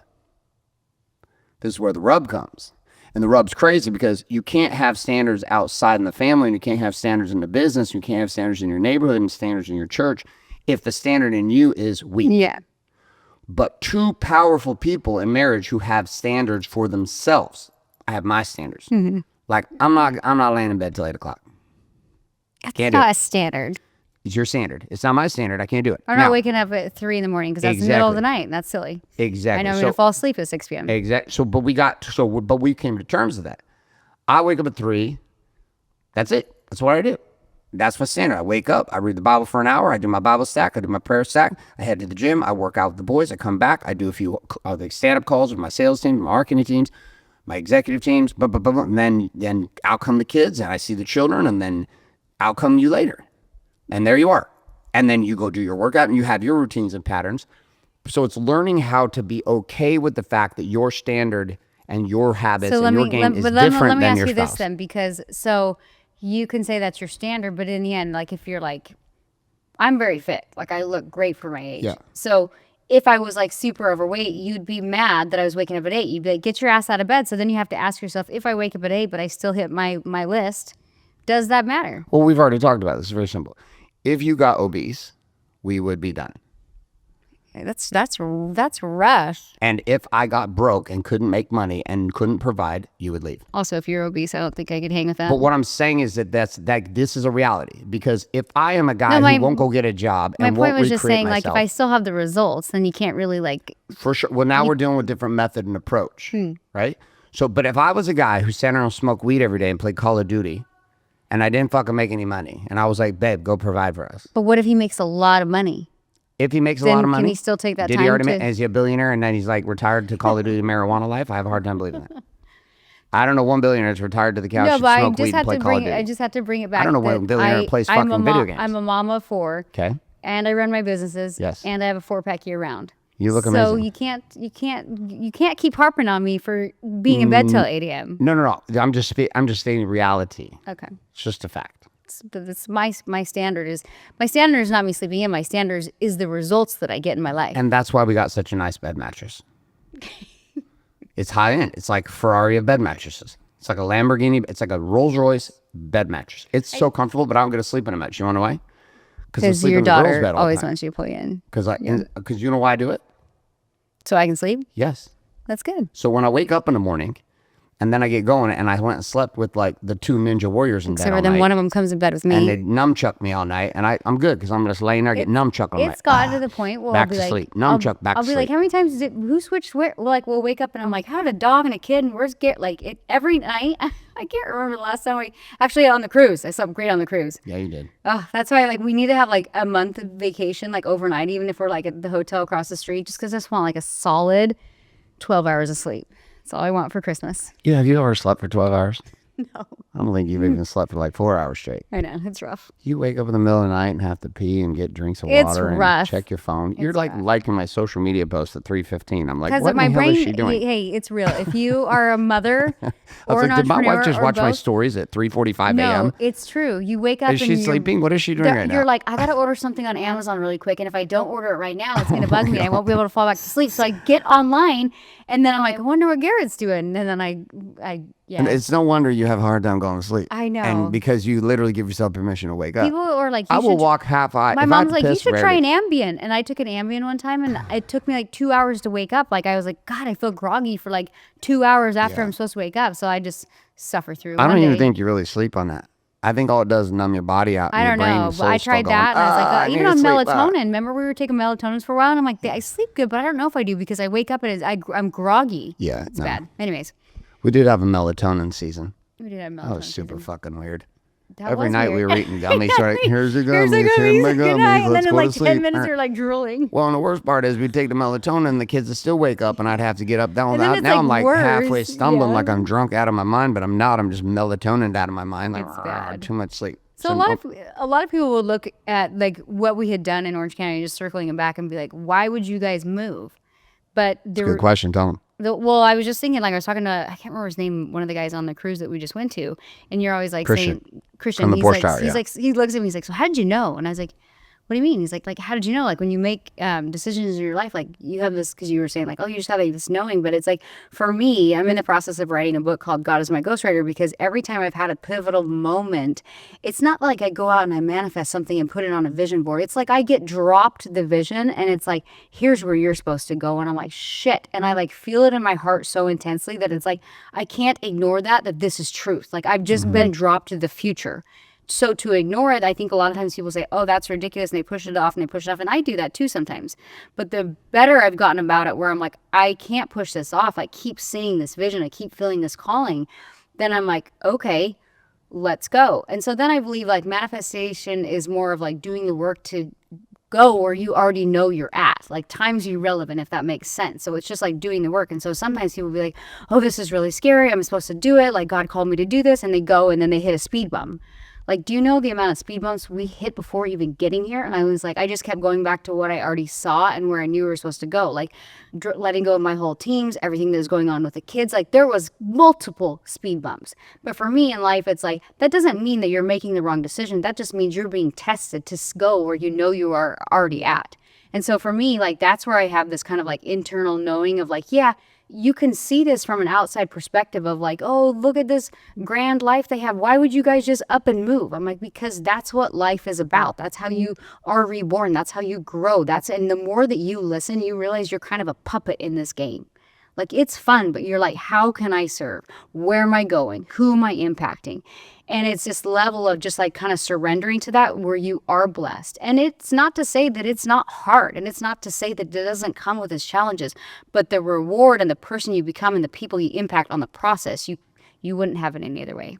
This is where the rub comes. And the rub's crazy because you can't have standards outside in the family, and you can't have standards in the business, you can't have standards in your neighborhood and standards in your church if the standard in you is weak. Yeah. But two powerful people in marriage who have standards for themselves. I have my standards. Like, I'm not laying in bed till 8 o'clock. That's not a standard. It's your standard. It's not my standard. I can't do it. I'm not waking up at 3 in the morning because that's the middle of the night. And that's silly. Exactly. I know I'm going to fall asleep at 6 p.m. Exactly. So, but we came to terms with that. I wake up at 3. That's it. That's what I do. That's my standard. I wake up, I read the Bible for an hour, I do my Bible stack, I do my prayer stack, I head to the gym, I work out with the boys, I come back, I do a few stand-up calls with my sales team, my marketing teams, my executive teams, and then out come the kids, and I see the children, and then out come you later. And there you are. And then you go do your workout, and you have your routines and patterns. So it's learning how to be okay with the fact that your standard and your habits and your game is different than your spouse. Let me ask you this then, because you can say that's your standard, but in the end, like if you're like, I'm very fit, like I look great for my age. Yeah. So if I was like super overweight, you'd be mad that I was waking up at 8. You'd be like, get your ass out of bed. So then you have to ask yourself, if I wake up at 8, but I still hit my list, does that matter? Well, we've already talked about this. It's very simple. If you got obese, we would be done. That's rough. And if I got broke and couldn't make money and couldn't provide, you would leave. Also, if you're obese, I don't think I could hang with that. But what I'm saying is that this is a reality, because if I am a guy who won't go get a job and won't recreate myself. My point was just saying, like, if I still have the results, then you can't really like. For sure. Well, now we're dealing with different method and approach, right? So, but if I was a guy who sat around and smoked weed every day and played Call of Duty, and I didn't fucking make any money, and I was like, babe, go provide for us. But what if he makes a lot of money? If he makes a lot of money, can he still take that time? Did he already make? Is he a billionaire and then he's like retired to Call of Duty marijuana life? I have a hard time believing that. I don't know one billionaire that's retired to the couch, smoke weed, and play Call of Duty. I just had to bring it back. I don't know one billionaire that plays fucking video games. I'm a mama of 4. Okay. And I run my businesses. Yes. And I have a 4-pack year round. You look amazing. So you can't keep harping on me for being in bed till 8 a.m. No. I'm just stating reality. Okay. It's just a fact. But it's my standard is not me sleeping in. My standard is the results that I get in my life. And that's why we got such a nice bed mattress. It's high end. It's like Ferrari of bed mattresses. It's like a Lamborghini. It's like a Rolls Royce bed mattress. It's so comfortable, but I don't get to sleep in a mattress. You want to know why? Because your daughter always wants you to pull you in. Because you know why I do it? So I can sleep? Yes. That's good. So when I wake up in the morning, And then I get going, and I went and slept with like the 2 ninja warriors in bed Except all for then night. one of them comes in bed with me. And they nunchuck me all night, and I'm good because I'm just laying there getting nunchuck all night. It's gotten to the point where back I'll be to like, sleep. Nunchuck, back I'll to be like, sleep. how many times who switched where? Like, we'll wake up and I'm like, how did a dog and a kid and where's Garrett? Like, every night, I can't remember the last time actually on the cruise. I slept great on the cruise. Yeah, you did. Oh, that's why like we need to have like a month of vacation, like overnight, even if we're like at the hotel across the street, just because I just want like a solid 12 hours of sleep. That's all I want for Christmas. Yeah, have you ever slept for 12 hours? No. I don't think you've even slept for like 4 hours straight. I know, it's rough. You wake up in the middle of the night and have to pee and get drinks of It's water rough. and check your phone. You're It's like rough. liking my social media post at 3:15. I'm like, Because what of in my the hell brain, is she doing? hey, it's real. If you are a mother I was or an like, did my entrepreneur wife just or watch my both, stories at 3:45 no, a.m.? it's true. You wake up Is and she you're, sleeping? What is she doing right now? you're like, I gotta order something on Amazon really quick, and if I don't order it right now, it's gonna bug me. I won't be able to fall back to sleep. So I get online, and then I'm like, I wonder what Garrett's doing, and then yeah. And it's no wonder you have a hard time going to sleep. I know. And because you literally give yourself permission to wake up. People are like, you I will should walk half-eyed. My If I have mom's to like, you piss, should try rarely. an Ambien. And I took an Ambien one time, and it took me like 2 hours to wake up. Like, I was like, God, I feel groggy for like 2 hours after I'm supposed to wake up. So I just suffer through. I don't One even day- think you really sleep on that. I think all it does is numb your body out. I and don't your brain know, and but I soul's still tried going, that, and I was like, I even need on to sleep. melatonin. Remember, we were taking melatonin for a while, and I'm like, I sleep good, but I don't know if I do because I wake up and I'm groggy. Yeah, It's no. bad. Anyways, We did have a melatonin season. we did have melatonin. That was super fucking weird. That Every was night weird. we were eating gummies. So like, here's your Here's gummies. the Here's my gummies. Good gummies. night. And Let's then in go like to 10 sleep. minutes, you're like drooling. Well, and the worst part is we'd take the melatonin and the kids would still wake up and I'd have to get up down. And then Now it's, I'm like, like halfway worse. stumbling Yeah. like I'm drunk out of my mind, but I'm not. I'm just melatonin out of my mind. Like, It's bad. too much sleep. So a lot of people will look at like what we had done in Orange County, just circling it back and be like, why would you guys move? But there Good were, question. Tell them. well, I was just thinking, like I was talking to, I can't remember his name, one of the guys on the cruise that we just went to, and you're always like Christian. saying, Christian, From the he's Porsche like, Tower, he's yeah. like, he looks at me, he's like, so how did you know? And I was like, what do you mean? He's like, how did you know? Like when you make decisions in your life, like you have this, because you were saying like, oh, you just have like, this knowing. But it's like, for me, I'm in the process of writing a book called God is My Ghostwriter, because every time I've had a pivotal moment, it's not like I go out and I manifest something and put it on a vision board. It's like I get dropped the vision and it's like, here's where you're supposed to go. And I'm like, shit. And I like feel it in my heart so intensely that it's like, I can't ignore that this is truth. Like I've just been dropped to the future. So to ignore it, I think a lot of times people say, oh, that's ridiculous. And they push it off and they push it off. And I do that too sometimes. But the better I've gotten about it, where I'm like, I can't push this off. I keep seeing this vision. I keep feeling this calling. Then I'm like, okay, let's go. And so then I believe like manifestation is more of like doing the work to go where you already know you're at. Like time's irrelevant, if that makes sense. So it's just like doing the work. And so sometimes people will be like, oh, this is really scary. I'm supposed to do it. Like God called me to do this. And they go and then they hit a speed bump. Like, do you know the amount of speed bumps we hit before even getting here? And I was like, I just kept going back to what I already saw and where I knew we were supposed to go. Like, letting go of my whole teams, everything that was going on with the kids. Like, there was multiple speed bumps. But for me in life, it's like, that doesn't mean that you're making the wrong decision. That just means you're being tested to go where you know you are already at. And so for me, like, that's where I have this kind of like internal knowing of like, yeah, you can see this from an outside perspective of like, oh, look at this grand life they have. Why would you guys just up and move? I'm like, because that's what life is about. That's how you are reborn. That's how you grow. And the more that you listen, you realize you're kind of a puppet in this game. Like, it's fun, but you're like, how can I serve? Where am I going? Who am I impacting? And it's this level of just like kind of surrendering to that where you are blessed. And it's not to say that it's not hard. And it's not to say that it doesn't come with its challenges. But the reward and the person you become and the people you impact on the process, you wouldn't have it any other way.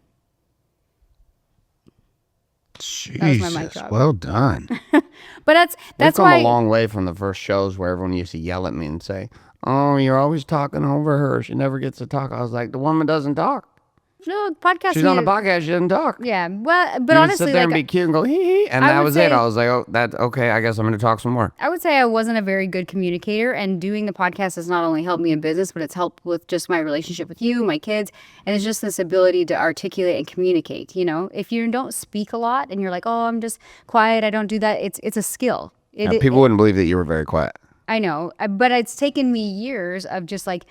Jesus, my mic drop. well done. But that's We've come why a long way from the first shows where everyone used to yell at me and say, oh, you're always talking over her. She never gets to talk. I was like, the woman doesn't talk. no podcast. She's on a podcast. She doesn't talk. Yeah, well, but You honestly, just sit there like, and be cute and go, hee hee. And I that would was say- it. I was like, oh, that's okay. I guess I'm going to talk some more. I would say I wasn't a very good communicator, and doing the podcast has not only helped me in business, but it's helped with just my relationship with you, my kids, and it's just this ability to articulate and communicate. You know, if you don't speak a lot and you're like, oh, I'm just quiet, I don't do that, it's a skill. People wouldn't believe that you were very quiet. I know, but it's taken me years of just like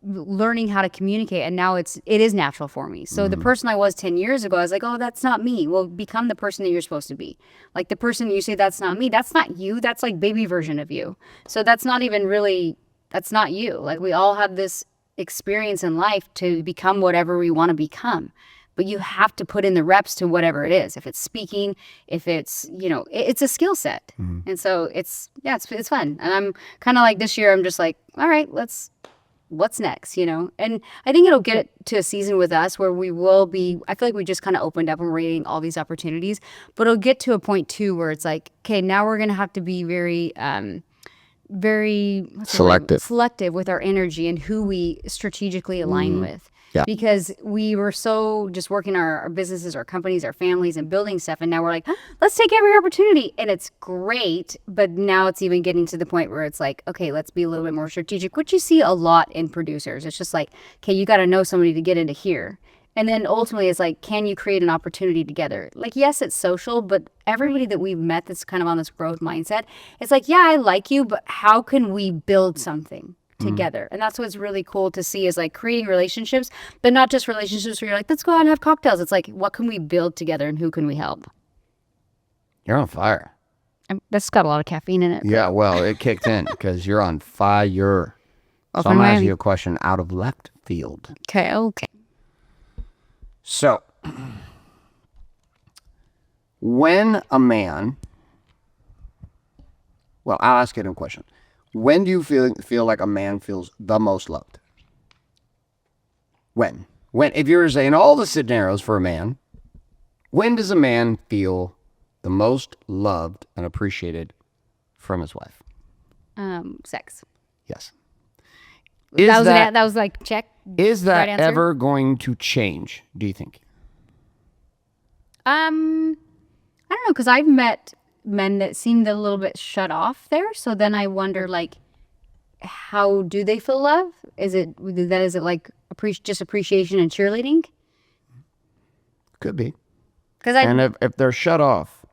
learning how to communicate, and now it is natural for me. So the person I was 10 years ago, I was like, oh, that's not me. Well, become the person that you're supposed to be. Like the person you say, that's not me, that's not you, that's like baby version of you. So that's not even really, that's not you. Like we all have this experience in life to become whatever we want to become. But you have to put in the reps to whatever it is. If it's speaking, if it's, it's a skill set. And so it's fun. And I'm kind of like this year, I'm just like, all right, what's next, And I think it'll get to a season with us where we will be, I feel like we just kind of opened up and we're getting all these opportunities, but it'll get to a point too where it's like, okay, now we're going to have to be very, very selective with our energy and who we strategically align with. Yeah. Because we were so just working our businesses, our companies, our families, and building stuff. And now we're like, let's take every opportunity. And it's great. But now it's even getting to the point where it's like, okay, let's be a little bit more strategic, which you see a lot in producers. It's just like, okay, you got to know somebody to get into here. And then ultimately it's like, can you create an opportunity together? Like, yes, it's social, but everybody that we've met that's kind of on this growth mindset, it's like, yeah, I like you, but how can we build something together? And that's what's really cool to see is like creating relationships, but not just relationships where you're like, let's go out and have cocktails. It's like, what can we build together and who can we help? You're on fire. That's got a lot of caffeine in it. Yeah, well, it kicked in because you're on fire. So I'm going to ask you a question out of left field. Okay. So, when a man, well, I'll ask it in a question. When do you feel like a man feels the most loved? When, if you were saying all the scenarios for a man, when does a man feel the most loved and appreciated from his wife? Sex. Yes. That was like check. Is that right answer? ever going to change, do you think? I don't know, because I've met men that seemed a little bit shut off there. So then I wonder, like, how do they feel love? Is it like just appreciation and cheerleading? Could be. And if they're shut off,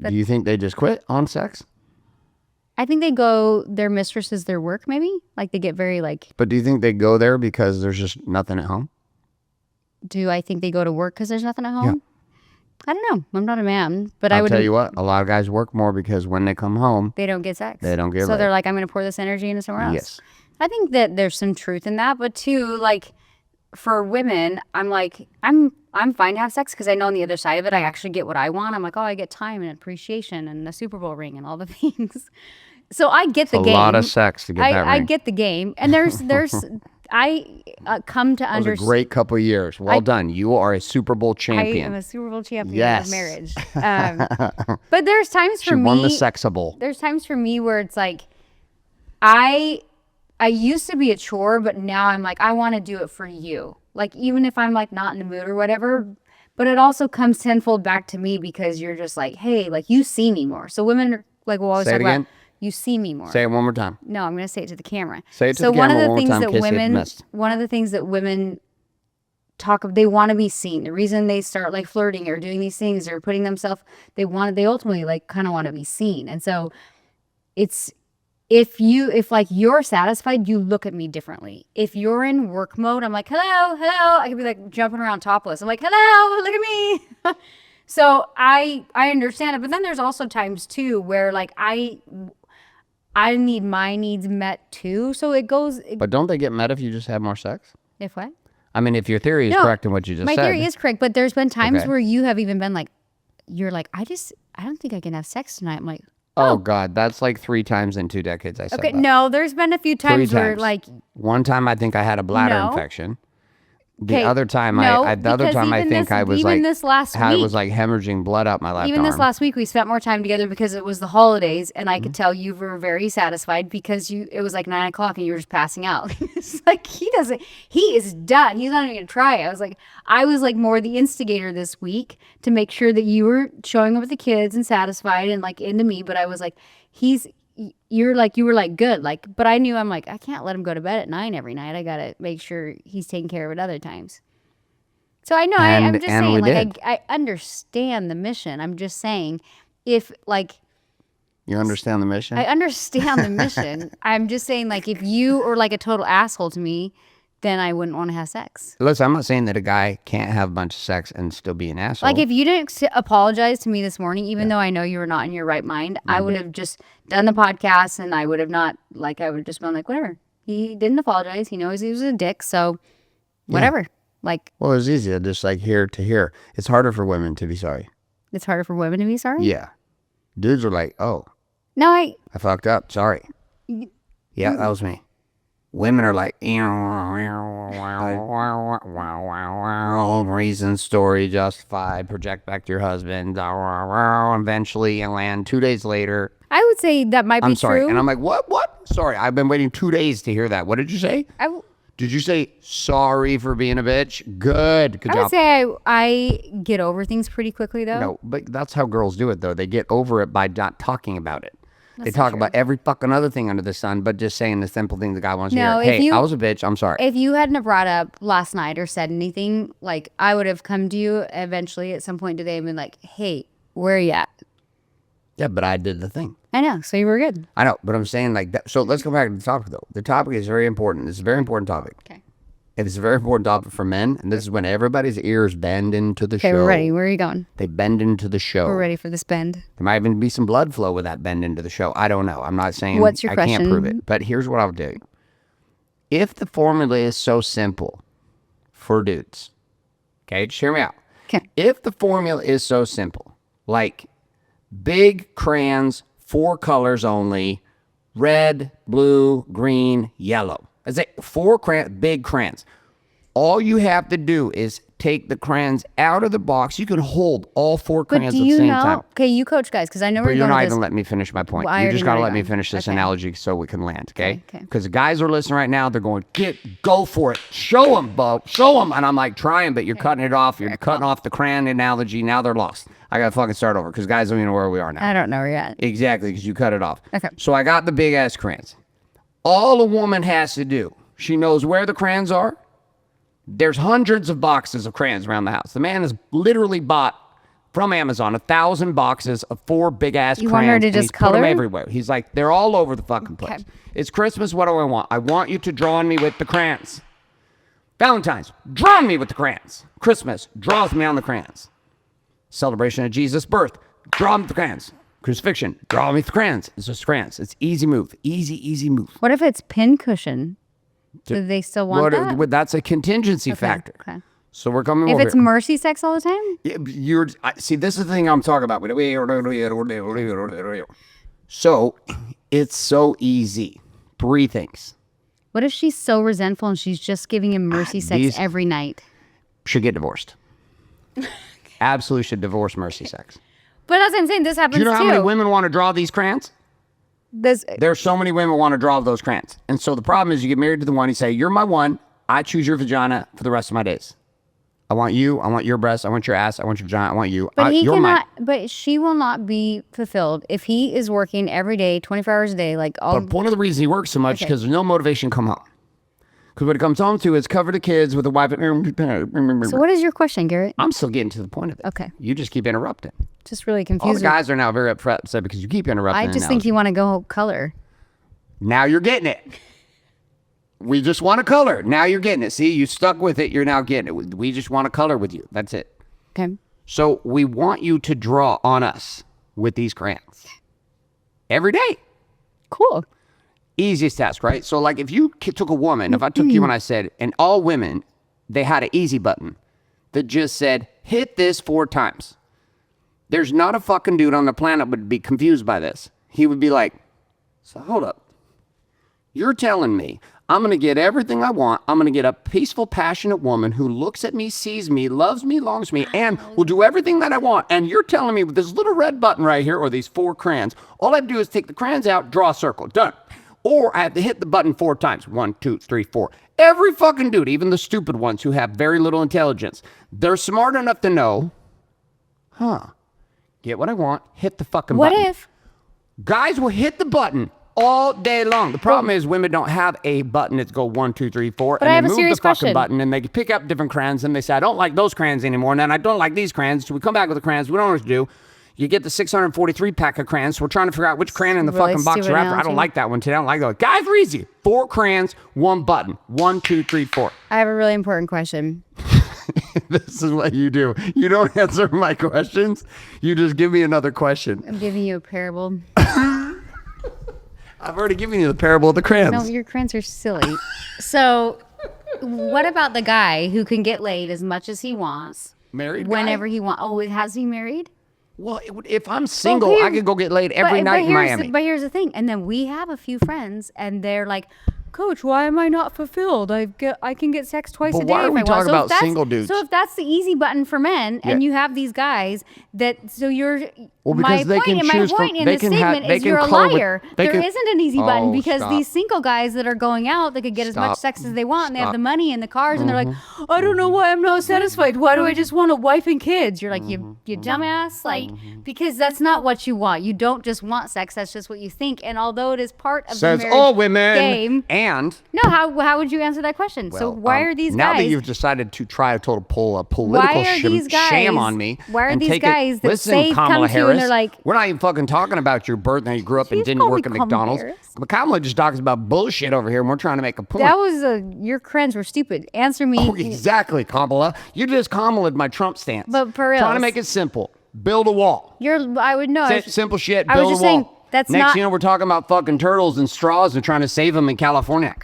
do you think they just quit on sex? I think they go, their mistress is their work, maybe. Like they get very like. But do you think they go there because there's just nothing at home? Do I think they go to work because there's nothing at home? Yeah. I don't know. I'm not a man, but I'll tell you what. A lot of guys work more because when they come home, they don't get sex. They don't get. So they're like, I'm going to pour this energy into somewhere else. Yes. I think that there's some truth in that, but too, like, for women, I'm like, I'm fine to have sex because I know on the other side of it, I actually get what I want. I'm like, oh, I get time and appreciation and the Super Bowl ring and all the things. So I get the game. A lot of sex to get that ring. I get the game, and there's I come to understand. That was a great couple of years. Well done. You are a Super Bowl champion. I am a Super Bowl champion Yes. of marriage. But there's times for She me. won the Sexable. There's times for me where it's like, I used to be a chore, but now I'm like, I want to do it for you. Like, even if I'm like not in the mood or whatever, but it also comes tenfold back to me because you're just like, hey, like you see me more. So women are like, we'll always Say talk it again. about you see me more. Say it one more time. No, I'm going to say it to the camera. Say it to the camera one more time. One of the things that women talk about, they want to be seen. The reason they start like flirting or doing these things or putting themselves, they ultimately like kind of want to be seen. And so it's, if like you're satisfied, you look at me differently. If you're in work mode, I'm like, hello. I could be like jumping around topless. I'm like, hello, look at me. So I understand it. But then there's also times too where like I need my needs met too. So it goes. But don't they get met if you just have more sex? If what? I mean, if your theory is correct in what you just said. My theory is correct, but there's been times where you have even been like, you're like, I don't think I can have sex tonight. I'm like, oh God, that's like 3 times in 2 decades I said that. No, there's been a few times 3 where times. like. One time I think I had a bladder infection. The other time I think I was like, this last I week, was like hemorrhaging blood out my left even arm. this last week, we spent more time together because it was the holidays, and I could tell you were very satisfied because it was like 9:00 and you were just passing out. It's like he is done. He's not even gonna try. I was like more the instigator this week to make sure that you were showing up with the kids and satisfied and like into me. But I was like, you were like good, like, but I knew I'm like, I can't let him go to bed at 9 every night. I gotta make sure he's taken care of at other times. So I know I'm just saying, like, I understand the mission. I'm just saying, if like you understand the mission, I understand the mission. I'm just saying, like, if you are like a total asshole to me, then I wouldn't want to have sex. Listen, I'm not saying that a guy can't have a bunch of sex and still be an asshole. Like, if you didn't apologize to me this morning, even though I know you were not in your right mind, I would have just done the podcast and I would have not, like, I would have just been like, whatever. He didn't apologize. He knows he was a dick, so whatever. Like, Well, it's easy, just like here to here. It's harder for women to be sorry. it's harder for women to be sorry? Yeah. Dudes are like, oh, No, I fucked up. Sorry. Yeah, that was me. Women are like, reason, story, justified, project back to your husband. Eventually, you land 2 days later. I would say that might be I'm sorry. true. And I'm like, what? Sorry, I've been waiting 2 days to hear that. What did you say? Did you say sorry for being a bitch? Good I job. would say I get over things pretty quickly, though. No, but that's how girls do it, though. They get over it by not talking about it. They That's not talk true. about every fucking other thing under the sun, but just saying the simple thing the guy wants to No, hear. if Hey, you- I was a bitch. I'm sorry. If you hadn't have brought up last night or said anything, like, I would have come to you eventually at some point today and been like, hey, where are you at? Yeah, but I did the thing. I know, so you were good. I know, but I'm saying like that. So let's go back to the topic, though. The topic is very important. It's a very important topic. Okay. It's a very important topic for men, and this is when everybody's ears bend into the Okay, show. we're ready. Where are you going? They bend into the show. We're ready for this bend. There might even be some blood flow with that bend into the show. I don't know. I'm not saying What's your I can't question? prove it. But here's what I'll do. If the formula is so simple for dudes, okay, just hear me out. Okay. If the formula is so simple, like big crayons, 4 colors only, red, blue, green, yellow. That's it. 4 big crayons. All you have to do is take the crayons out of the box. You can hold all 4 But crayons do at the you same know? time. Okay, you coach guys, because I know But where you're you're not going with even this. letting me finish my point. Well, I You already just know got to where let me you're going. finish this Okay. analogy so we can land, okay? Okay. Because the guys are listening right now. They're going, go for it. Show them, Bo. Show them. And I'm like, trying, but you're cutting it off. You're cutting off the crayon analogy. Now they're lost. I got to fucking start over because guys don't even know where we are now. I don't know where you're at. Exactly, because you cut it off. Okay. So I got the big ass crayons. All a woman has to do, she knows where the crayons are. There's hundreds of boxes of crayons around the house. The man has literally bought from Amazon 1,000 boxes of 4 big ass You crayons. want her to and just he's put them color? everywhere. He's like, they're all over the fucking place. Okay. It's Christmas. What do I want? I want you to draw on me with the crayons. Valentine's, draw on me with the crayons. Christmas, draw with me on the crayons. Celebration of Jesus' birth, draw me with the crayons. Crucifixion, draw me with the crayons. It's just crayons. It's easy move. Easy move. What if it's pin cushion? Do they still want that? That's a contingency factor. Okay. So we're coming If over it's here. mercy sex all the time? See, this is the thing I'm talking about. So it's so easy. 3 things. What if she's so resentful and she's just giving him mercy sex these- every night? Should get divorced. Absolutely should divorce mercy sex. But that's what I'm saying. This happens Do you know too. how many women want to draw these crayons? There's so many women want to draw those crayons. And so the problem is you get married to the one, you say, you're my one. I choose your vagina for the rest of my days. I want you. I want your breasts. I want your ass. I want your vagina. I want you. But he you're cannot. mine. But she will not be fulfilled if he is working every day, 24 hours a day, like all. But one of the reasons he works so much because there's no motivation to come home. Because what it comes home to is cover the kids with a wife. So what is your question, Garrett? I'm still getting to the point of it. Okay. You just keep interrupting. Just really All the confused. guys are now very upset because you keep interrupting. I just think you want to go color. Now you're getting it. We just want to color. Now you're getting it. See, you stuck with it. You're now getting it. We just want to color with you. That's it. Okay. So we want you to draw on us with these crayons every day. Cool. Easiest task, right? So like if you took a woman, if I took you and I said, and all women, they had an easy button that just said, hit this 4 times. There's not a fucking dude on the planet would be confused by this. He would be like, so hold up. You're telling me I'm going to get everything I want. I'm going to get a peaceful, passionate woman who looks at me, sees me, loves me, longs me, and will do everything that I want. And you're telling me with this little red button right here or these 4 crayons, all I have to do is take the crayons out, draw a circle. Done. Or I have to hit the button 4 times. 1, 2, 3, 4. Every fucking dude, even the stupid ones who have very little intelligence, they're smart enough to know, get what I want, hit the fucking What button. if? Guys will hit the button all day long. The problem is women don't have a button that's go 1, 2, 3, 4, But I and have they a move the serious fucking question. button and they can pick up different crayons and they say, I don't like those crayons anymore, and then I don't like these crayons. So we come back with the crayons. We don't know what to do. You get the 643 pack of crayons. So we're trying to figure out which crayon in the Really fucking box stupid are after. I analogy. don't like that one today. I don't like that one. Guys are easy. 4 crayons, 1 button. 1, 2, 3, 4. I have a really important question. This is what you do. You don't answer my questions. You just give me another question. I'm giving you a parable. I've already given you the parable of the crayons. No, your crayons are silly. So, what about the guy who can get laid as much as he wants, Married whenever guy? he wants? Oh, has he married? Well, if I'm single, here- I could go get laid every night in Miami. But here's the thing. And then we have a few friends, and they're like, Coach, why am I not fulfilled? I can get sex twice But a day why are if we I want. talking So about if that's- single dudes? So if that's the easy button for men, and Yeah. you have these guys that, so you're, Well, my because they can point, choose my from- point in they this can have- statement they is can you're a clone with- liar. they There can- isn't an easy button Oh, because stop. these single guys that are going out, they could get as much Stop. sex as they want, and they have Stop. the money and the cars, and they're like, I don't know why I'm not satisfied. Why do I just want a wife and kids? You're like, you dumbass. Like, because that's not what you want. You don't just want sex. That's just what you think. And although it is part of Says the marriage all women. game, And no, how would you answer that question? So why are these now guys? that you've decided to try to pull a political Why are these guys- sham on me? why are and these take it- guys that listen, say Kamala come to you and Harris, they're like- we're not even fucking talking about your birth and how you grew up and She's didn't called work me at Kamala McDonald's. Harris. But Kamala just talks about bullshit over here, and we're trying to make a point. that was your crayons were stupid. Answer me. Oh, exactly, Kamala. You just Kamala'd my Trump stance. But for trying to reals. make it simple. Build a wall. I would know. Simple shit. I Build was just a wall. saying, that's Next not- thing you know, we're talking about fucking turtles and straws and trying to save them in California.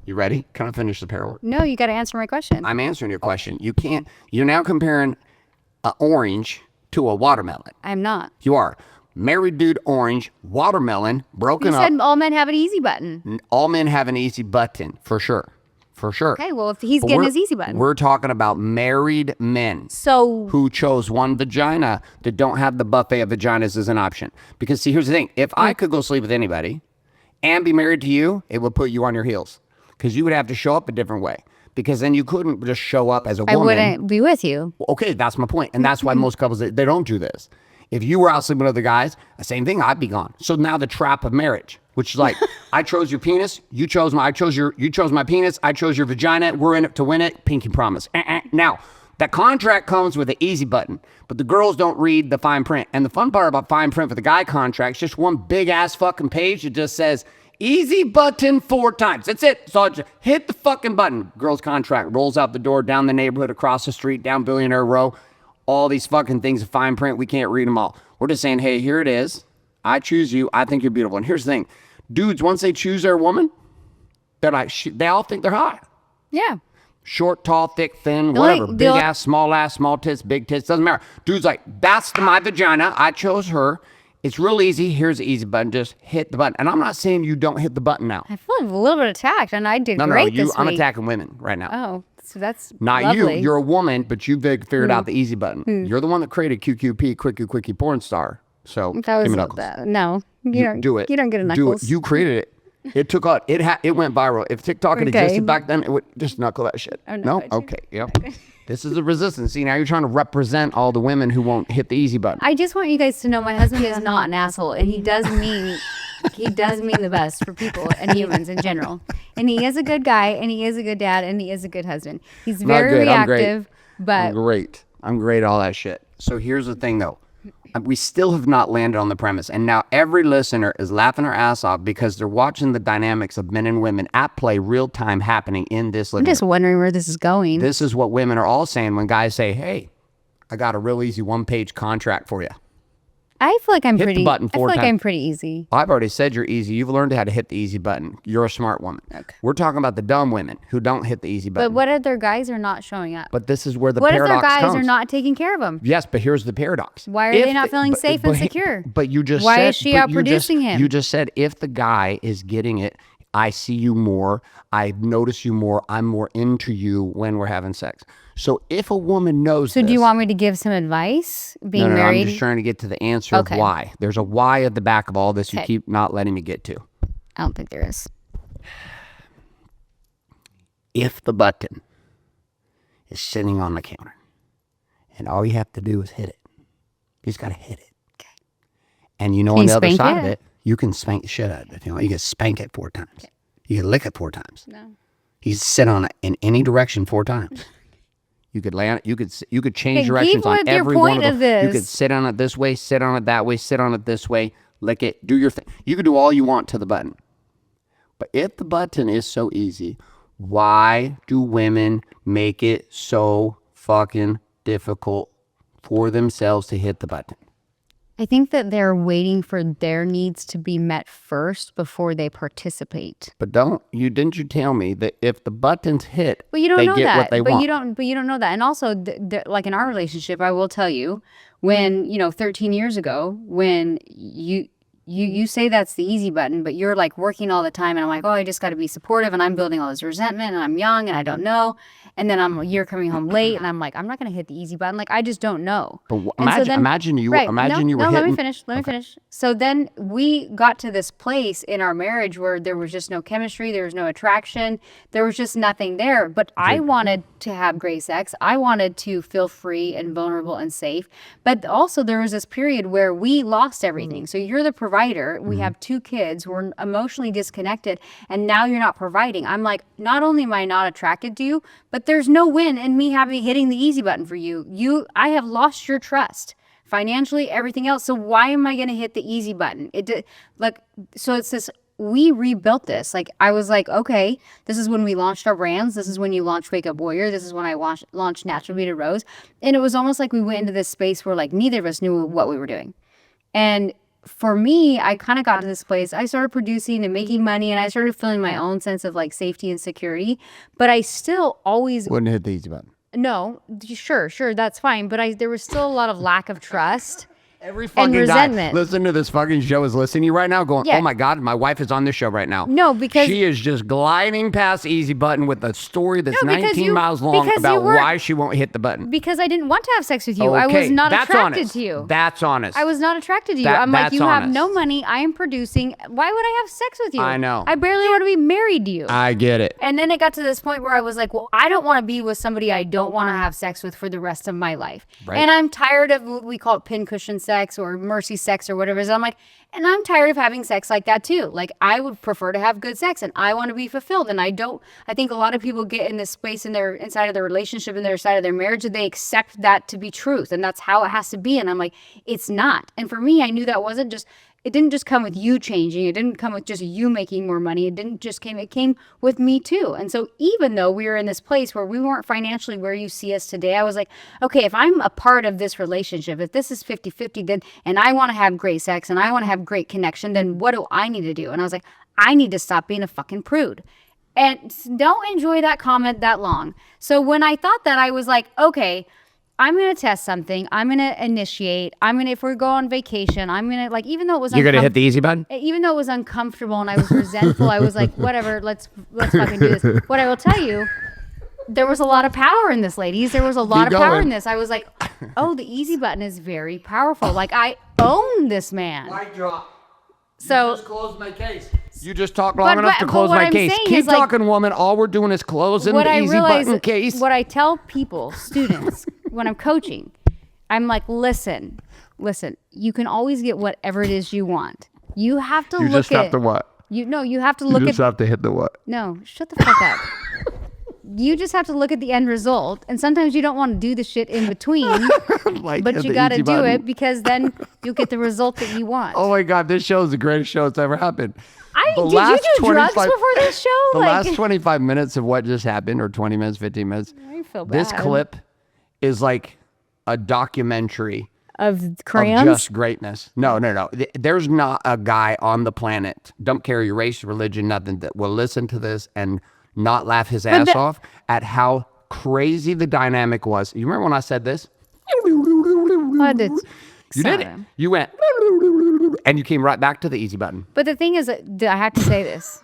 You ready? Can I finish the parable? No, you got to answer my question. I'm answering your question. You can't. You're now comparing an orange to a watermelon. I'm not. You are. Married dude, orange, watermelon, broken You up. said all men have an easy button. All men have an easy button, for sure. For sure. Okay, well, if he's But getting we're- his easy button. We're talking about married men So who chose one vagina that don't have the buffet of vaginas as an option. Because see, here's the thing. If I could go sleep with anybody and be married to you, it would put you on your heels. Because you would have to show up a different way. Because then you couldn't just show up as a I woman. wouldn't be with you. Okay, that's my point. And that's why most couples, they don't do this. If you were out sleeping with other guys, the same thing, I'd be gone. So now the trap of marriage, which is like, I chose your penis, you chose my penis, I chose your vagina, we're in it to win it, pinky promise. Now, that contract comes with an easy button, but the girls don't read the fine print. And the fun part about fine print for the guy contract is just one big ass fucking page that just says, easy button 4 times. That's it. So just hit the fucking button. Girl's contract rolls out the door, down the neighborhood, across the street, down Billionaire Row. All these fucking things of fine print. We can't read them all. We're just saying, hey, here it is. I choose you. I think you're beautiful. And here's the thing. Dudes, once they choose their woman, they're like, they all think they're hot. Yeah. Short, tall, thick, thin, The whatever. only- Big ass, small tits, big tits. Doesn't matter. Dude's like, that's my vagina. I chose her. It's real easy. Here's the easy button. Just hit the button. And I'm not saying you don't hit the button now. I feel like a little bit attacked, and I did No, great you. this I'm week. attacking women right now. Oh, so that's Not lovely. you. You're a woman, but you figured out the easy button. You're the one that created QQP, quickie porn star. So That give was me knuckles. no. You don't Do it. You don't get a Do knuckles. it. You created it. It took out. It went viral. If TikTok had Okay. existed back then, it would just knuckle that shit. Oh, no, no. I do. Okay. Yep. This is the resistance. See, now you're trying to represent all the women who won't hit the easy button. I just want you guys to know my husband is not an asshole, and he does mean the best for people and humans in general. And he is a good guy, and he is a good dad, and he is a good husband. He's Not very good. I'm great. reactive, but I'm great. All that shit. So here's the thing, though. We still have not landed on the premise. And now every listener is laughing their ass off because they're watching the dynamics of men and women at play real time happening in this I'm living just room. wondering where this is going. This is what women are all saying when guys say, hey, I got a real easy 1-page contract for you. I feel like I'm Hit the pretty. button I feel 4 like times. I'm pretty easy. I've already said you're easy. You've learned how to hit the easy button. You're a smart woman. Okay. We're talking about the dumb women who don't hit the easy button. But what if their guys are not showing up? But this is where the What if paradox their guys comes. are not taking care of them? Yes, but here's the paradox. Why are If they not feeling safe and secure? But you just Why said, is she but you just- outproducing him? You just said if the guy is getting it, I see you more, I notice you more, I'm more into you when we're having sex. So if a woman knows So this, do you want me to give some advice? Being no, married? I'm just trying to get to the answer Okay. of why. There's a why at the back of all this you Okay. keep not letting me get to. I don't think there is. If the button is sitting on the counter and all you have to do is hit it, you just got to hit it. Okay. And you know Can on you the other spank side of it? it, you can spank the shit out of it. If you want, you can spank it 4 times. Okay. You can lick it 4 times. No. You can sit on it in any direction 4 times. You could land. You could change Okay, directions keep on with your every one point of of them. You this. could sit on it this way, sit on it that way, sit on it this way, lick it, do your thing. You could do all you want to the button. But if the button is so easy, why do women make it so fucking difficult for themselves to hit the button? I think that they're waiting for their needs to be met first before they participate. But didn't you tell me that if the buttons hit, But you don't they know get that. what they want? You don't know that. And also, like in our relationship, I will tell you, when 13 years ago, when you say that's the easy button, but you're like working all the time, and I'm like, oh, I just got to be supportive, and I'm building all this resentment, and I'm young, and I don't know, and then you're coming home late, and I'm like, I'm not gonna hit the easy button, like I just don't know. But And so then- imagine you right, were no, hitting. let me finish. Let me finish. So then we got to this place in our marriage where there was just no chemistry, there was no attraction, there was just nothing there. But I wanted to have great sex. I wanted to feel free and vulnerable and safe. But also there was this period where we lost everything. So you're the provider. We have 2 kids. We're emotionally disconnected, and now you're not providing. I'm like, not only am I not attracted to you, but there's no win in me hitting the easy button for you. I have lost your trust financially, everything else. So why am I going to hit the easy button? So it's this, we rebuilt this. Like, I was like, okay, this is when we launched our brands. This is when you launched Wake Up Warrior. This is when I launched Natural Beauty Rose. And it was almost like we went into this space where like neither of us knew what we were doing. And for me, I kind of got to this place. I started producing and making money, and I started feeling my own sense of like safety and security. But I still always Wouldn't hit the easy button. no, sure, there was there was still a lot of lack of trust. Every fucking guy resentment. listen to this fucking show is listening to you right now going, Yeah. oh my God, my wife is on this show right now. No, because- she is just gliding past the easy button with a story that's No, because 19 miles long because about you weren't- why she won't hit the button. Because I didn't want to have sex with you. I was Okay, not that's attracted honest. to you. That's honest. I was not attracted to you. That- I'm like, that's you have honest. no money. I am producing. Why would I have sex with you? I know. I barely want to be married to you. I get it. And then it got to this point where I was like, well, I don't want to be with somebody I don't want to have sex with for the rest of my life. Right. And I'm tired of what we call it pincushion sex or mercy sex or whatever it is. I'm like, and I'm tired of having sex like that too. Like, I would prefer to have good sex, and I want to be fulfilled. And I think a lot of people get in this space inside of their relationship and their side of their marriage, that they accept that to be truth. And that's how it has to be. And I'm like, it's not. And for me, I knew that it didn't just come with you changing. It didn't come with just you making more money. It came with me too. And so even though we were in this place where we weren't financially where you see us today, I was like, okay, if I'm a part of this relationship, if this is 50-50, then, and I want to have great sex and I want to have great connection, then what do I need to do? And I was like, I need to stop being a fucking prude. And don't enjoy that comment that long. So when I thought that, I was like, okay, I'm going to test something. I'm going to initiate. If we go on vacation, I'm going to, like, even though it was You're going to hit the easy button? even though it was uncomfortable and I was resentful, I was like, whatever, let's fucking do this. What I will tell you, there was a lot of power in this, ladies. There was a lot of power in this. I was like, oh, the easy button is very powerful. Like, I own this man. Mic drop. So, You just closed my case. You just talked long enough to but close what my I'm case. saying Keep is, like, talking, woman. All we're doing is closing what the I easy realize, button case. what I tell people, students, when I'm coaching, I'm like, listen, you can always get whatever it is you want. You have to You look just have to what? you have to look You at just have to hit the what? No, shut the fuck up. You just have to look at the end result, and sometimes you don't want to do the shit in between, Like, but hit you the got to easy do button. it because then you'll get the result that you want. Oh my God, this show is the greatest show that's ever happened. Did you do drugs before this show? The last 25 minutes of what just happened, or 20 minutes, 15 minutes, I feel bad. this clip is like a documentary of of crayons. just greatness. No. There's not a guy on the planet, don't care your race, religion, nothing, that will listen to this and not laugh his ass off at how crazy the dynamic was. You remember when I said this? Oh, You did it. You went, and you came right back to the easy button. But the thing is, I have to say this.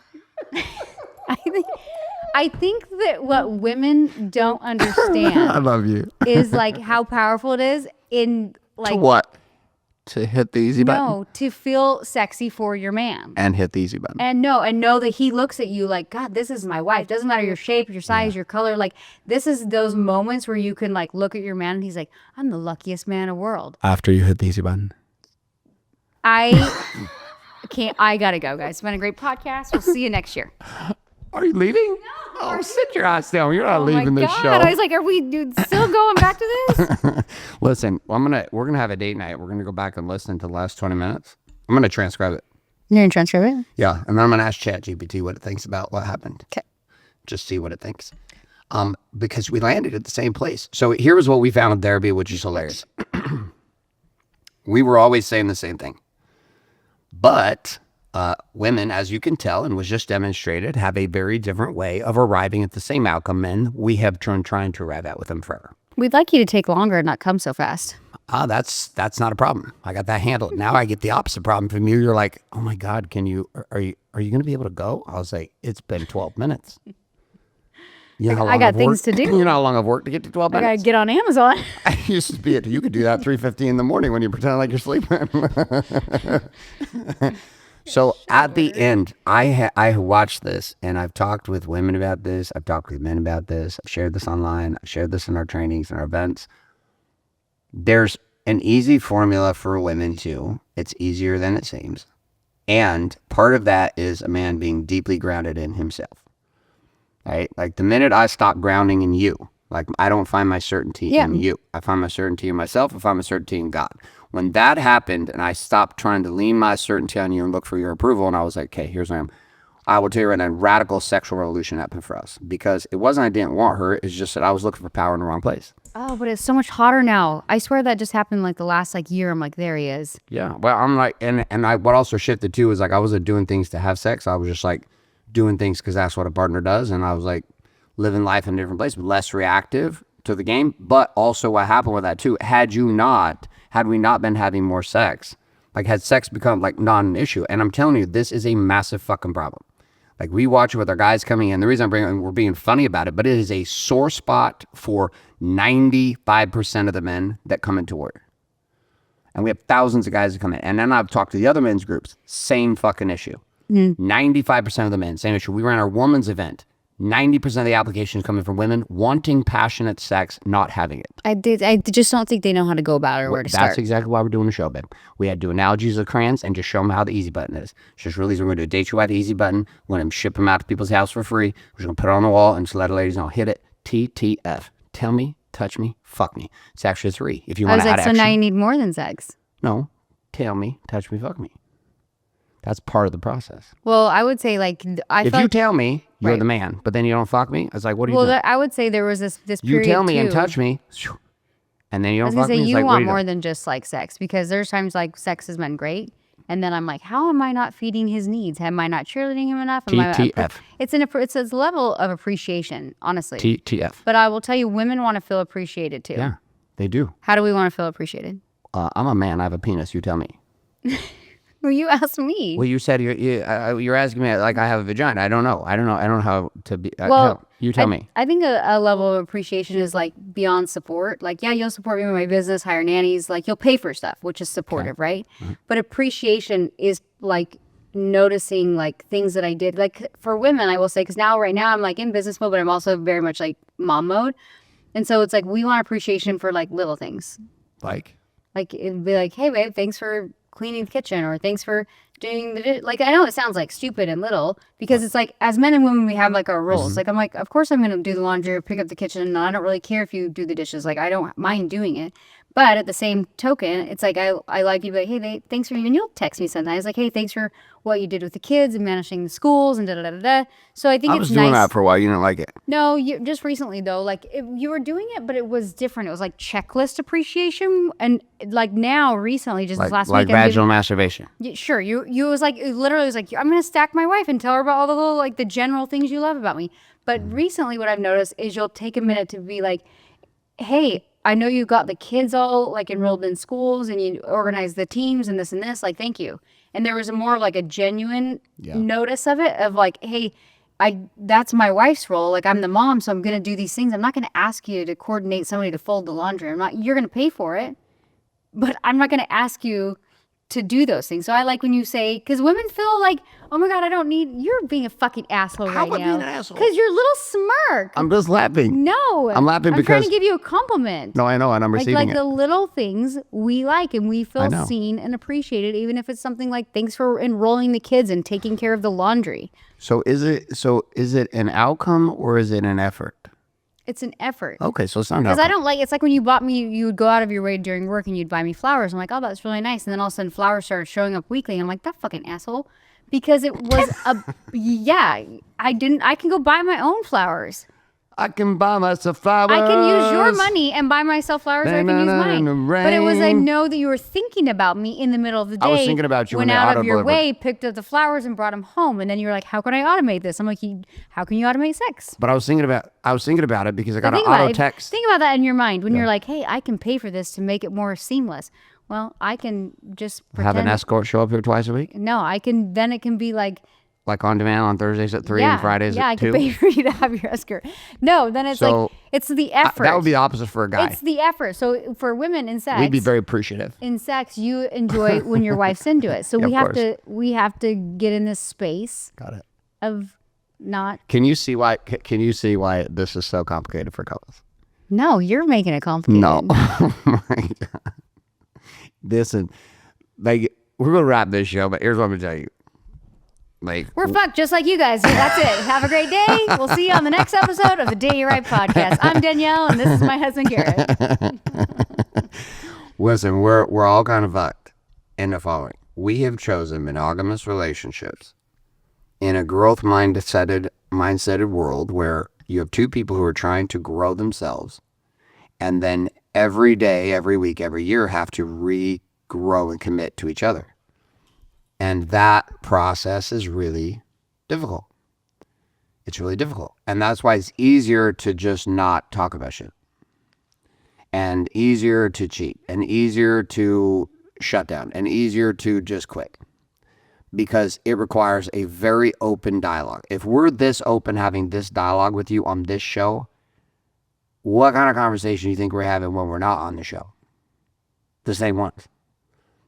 I think that what women don't understand love you. is like how powerful it is in like To what? To hit the easy button? no, to feel sexy for your man. And hit the easy button. And know that he looks at you like, God, this is my wife. Doesn't matter your shape, your size, your color. Like, this is those moments where you can like look at your man and he's like, I'm the luckiest man in the world. After you hit the easy button. I gotta go, guys. It's been a great podcast. We'll see you next year. Are you leaving? No. Sit your ass down. You're not leaving this show. I was like, are we still going back to this? Listen, we're gonna have a date night. We're gonna go back and listen to the last 20 minutes. I'm gonna transcribe it. You're gonna transcribe it? Yeah, and then I'm gonna ask ChatGPT what it thinks about what happened. Okay. Just see what it thinks. Because we landed at the same place. So here was what we found in therapy, which is hilarious. We were always saying the same thing. But women, as you can tell and was just demonstrated, have a very different way of arriving at the same outcome men we have trying to arrive at with them forever. We'd like you to take longer and not come so fast. That's not a problem. I got that handled. Now I get the opposite problem from you. You're like, oh my God, are you going to be able to go? I was like, it's been 12 minutes. You know how long I got I've things worked- to do. You know how long I've worked to get to 12 I minutes? gotta get on Amazon. I used to be you could do that at 3:50 in the morning when you pretend like you're sleeping. So at the end, I watched this and I've talked with women about this. I've talked with men about this. I've shared this online. I've shared this in our trainings and our events. There's an easy formula for women too. It's easier than it seems. And part of that is a man being deeply grounded in himself. Right? Like the minute I stop grounding in you, like I don't find my certainty in you. I find my certainty in myself. I find my certainty in God. When that happened and I stopped trying to lean my certainty on you and look for your approval, and I was like, okay, here's where I am. I will tell you right now, radical sexual revolution happened for us because it wasn't I didn't want her. It's just that I was looking for power in the wrong place. Oh, but it's so much hotter now. I swear that just happened like the last year. I'm like, there he is. Yeah. Well, I'm like, and what also shifted too is like I wasn't doing things to have sex. I was just like doing things because that's what a partner does. And I was like living life in a different place, less reactive to the game. But also what happened with that too, had we not been having more sex, like had sex become like not an issue. And I'm telling you, this is a massive fucking problem. Like we watch it with our guys coming in. The reason we're being funny about it, but it is a sore spot for 95% of the men that come into work. And we have thousands of guys that come in. And then I've talked to the other men's groups, same fucking issue. 95% of the men, same issue. We ran our women's event. 90% of the applications coming from women wanting passionate sex, not having it. I just don't think they know how to go about it or where to start. That's exactly why we're doing the show, babe. We had to do analogies of crayons and just show them how the easy button is. Just release, we're going to do a date you by the easy button. We're going to ship them out to people's house for free. We're just going to put it on the wall and just let the ladies know. Hit it. TTF. Tell me, touch me, fuck me. It's actually a 3. If you I want was to add like, so action. now you need more than sex. No. Tell me, touch me, fuck me. That's part of the process. Well, I would say like I If felt you tell me you're Right. the man, but then you don't fuck me, it's like, what are you well, doing? I would say there was this You period tell me and too. touch me, and then you I don't was fuck gonna say me. It's you like, what are want you more doing? than just like sex because there's times like sex has been great, and then I'm like, how am I not feeding his needs? Am I not cheerleading him enough? Am I- TTF. It's a level of appreciation, honestly. TTF. But I will tell you, women want to feel appreciated too. Yeah, they do. How do we want to feel appreciated? I'm a man. I have a penis. You tell me. Well, you asked me. Well, you said you're asking me like I have a vagina. I don't know. I don't know how to be. Well, you tell me. I think a level of appreciation is like beyond support. Like, yeah, you'll support me with my business, hire nannies. Like, you'll pay for stuff, which is supportive, right? But appreciation is like noticing like things that I did. Like for women, I will say, because right now I'm like in business mode, but I'm also very much like mom mode. And so it's like we want appreciation for like little things. Like It'd be like, hey, babe, thanks for cleaning the kitchen, or thanks for doing like, I know it sounds like stupid and little because it's like as men and women we have like our roles. Like I'm like, of course I'm gonna do the laundry or pick up the kitchen, and I don't really care if you do the dishes. Like I don't mind doing it. But at the same token, it's like I like you, but hey, thanks for, and you'll text me sometimes like, hey, thanks for what you did with the kids and managing the schools and da da da da. So I think I it's was nice. doing that for a while. You didn't like it. No, just recently though, like you were doing it, but it was different. It was like checklist appreciation, and like now recently, just this last like week, I'm vaginal masturbation. sure, you was like it literally was like I'm gonna stack my wife and tell her about all the little like the general things you love about me. But recently, what I've noticed is you'll take a minute to be like, hey, I know you got the kids all like enrolled in schools and you organize the teams and this and this. Like, thank you. And there was a more of like a genuine notice of it of like, hey, that's my wife's role. Like I'm the mom, so I'm gonna do these things. I'm not gonna ask you to coordinate somebody to fold the laundry. You're gonna pay for it, but I'm not gonna ask you to do those things. So I like when you say, because women feel like, oh my God, you're being a fucking asshole How right am I now. being an asshole? Because your little smirk. I'm just laughing. No. I'm laughing I'm trying because- to give you a compliment. No, I know, and I'm receiving like it. the little things we like and we I feel know. seen and appreciated, even if it's something like thanks for enrolling the kids and taking care of the laundry. So is it an outcome or is it an effort? It's an effort. Okay, so it's not an Because outcome. I don't like, it's like when you bought me, you would go out of your way during work and you'd buy me flowers. I'm like, oh, that's really nice. And then all of a sudden flowers started showing up weekly. And I'm like, that fucking asshole. Because it was I can go buy my own flowers. I can buy myself flowers. I can use your money and buy myself flowers, or I can use mine. But it was, I know that you were thinking about me in the middle of the day. I was thinking about you when went they out of your auto-delivered. way, picked up the flowers, and brought them home. And then you were like, how can I automate this? I'm like, how can you automate sex? But I was thinking about it because I got an Think about auto it. text. Think about that in your mind when you're like, hey, I can pay for this to make it more seamless. Well, I can just pretend. Have an escort show up here twice a week, No, I can. Then it can be like on demand on Thursdays at 3 and Fridays I at 2. can pay for you to have your escort. No, then it's So, like it's the effort. That would be the opposite for a guy. It's the effort. So for women in sex, We'd be very appreciative. in sex, you enjoy when your wife's into it. So Yeah, we have to get in this space Got it. of not. Can you see why? Can you see why this is so complicated for couples? No, you're making it complicated. No. Oh my God. Listen, like, we're gonna wrap this show, but here's what I'm gonna tell you. Like, We're fucked just like you guys. That's it. Have a great day. We'll see you on the next episode of the Day You Right podcast. I'm Danielle, and this is my husband, Garrett. listen, we're all kind of fucked in the following. We have chosen monogamous relationships in a growth mindseted world where you have two people who are trying to grow themselves, and then every day, every week, every year have to regrow and commit to each other. And that process is really difficult. It's really difficult. And that's why it's easier to just not talk about shit. And easier to cheat. And easier to shut down. And easier to just quit. Because it requires a very open dialogue. If we're this open having this dialogue with you on this show, what kind of conversation do you think we're having when we're not on the show? The same ones.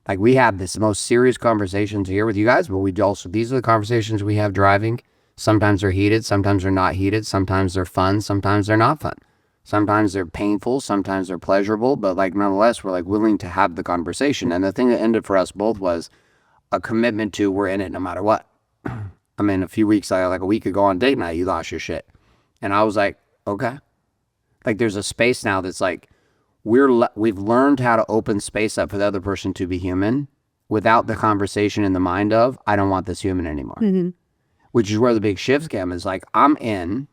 Like, we have this most serious conversations here with you guys, but these are the conversations we have driving. Sometimes they're heated, sometimes they're not heated, sometimes they're fun, sometimes they're not fun. Sometimes they're painful, sometimes they're pleasurable, but like nonetheless, we're like willing to have the conversation. And the thing that ended for us both was a commitment to we're in it no matter what. I mean, a week ago on date night, you lost your shit. And I was like, okay. Like, there's a space now that's like, we've learned how to open space up for the other person to be human without the conversation in the mind of, I don't want this human anymore. Mm-hmm. Which is where the big shift came, is like, I'm in,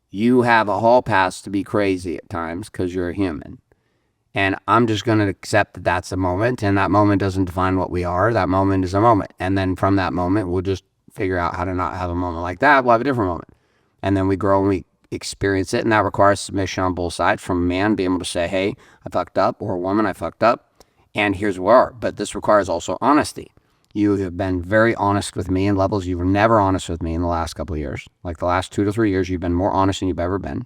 you have a hall pass to be crazy at times because you're a human. And I'm just going to accept that that's a moment, and that moment doesn't define what we are. That moment is a moment. And then from that moment, we'll just figure out how to not have a moment like that. We'll have a different moment. And then we grow and we experience it, and that requires submission on both sides, from a man being able to say, hey, I fucked up, or a woman, I fucked up, and here's where we are. But this requires also honesty. You have been very honest with me in levels you were never honest with me in the last couple of years. Like the last 2 to 3 years, you've been more honest than you've ever been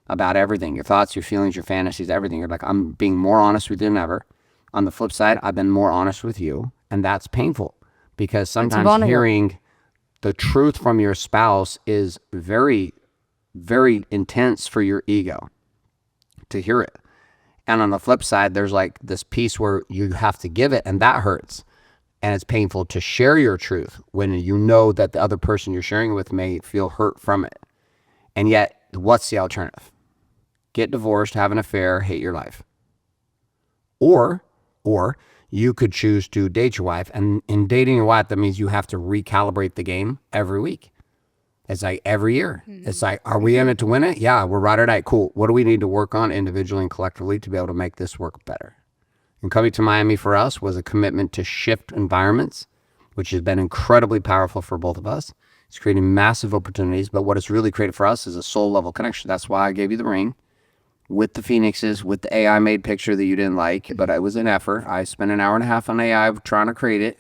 about everything, your thoughts, your feelings, your fantasies, everything. You're like, I'm being more honest with you than ever. On the flip side, I've been more honest with you, and that's painful, because sometimes hearing the truth from your spouse is very, very intense for your ego to hear it. And on the flip side, there's like this piece where you have to give it, and that hurts. And it's painful to share your truth when you know that the other person you're sharing with may feel hurt from it. And yet, what's the alternative? Get divorced, have an affair, hate your life. Or you could choose to date your wife, and in dating your wife, that means you have to recalibrate the game every week. It's like every year. Mm-hmm. It's like, are we in it to win it? Yeah, we're ride or die. Cool. What do we need to work on individually and collectively to be able to make this work better? And coming to Miami for us was a commitment to shift environments, which has been incredibly powerful for both of us. It's creating massive opportunities, but what it's really created for us is a soul level connection. That's why I gave you the ring with the phoenixes, with the AI made picture that you didn't like, but it was an effort. I spent an hour and a half on AI trying to create it.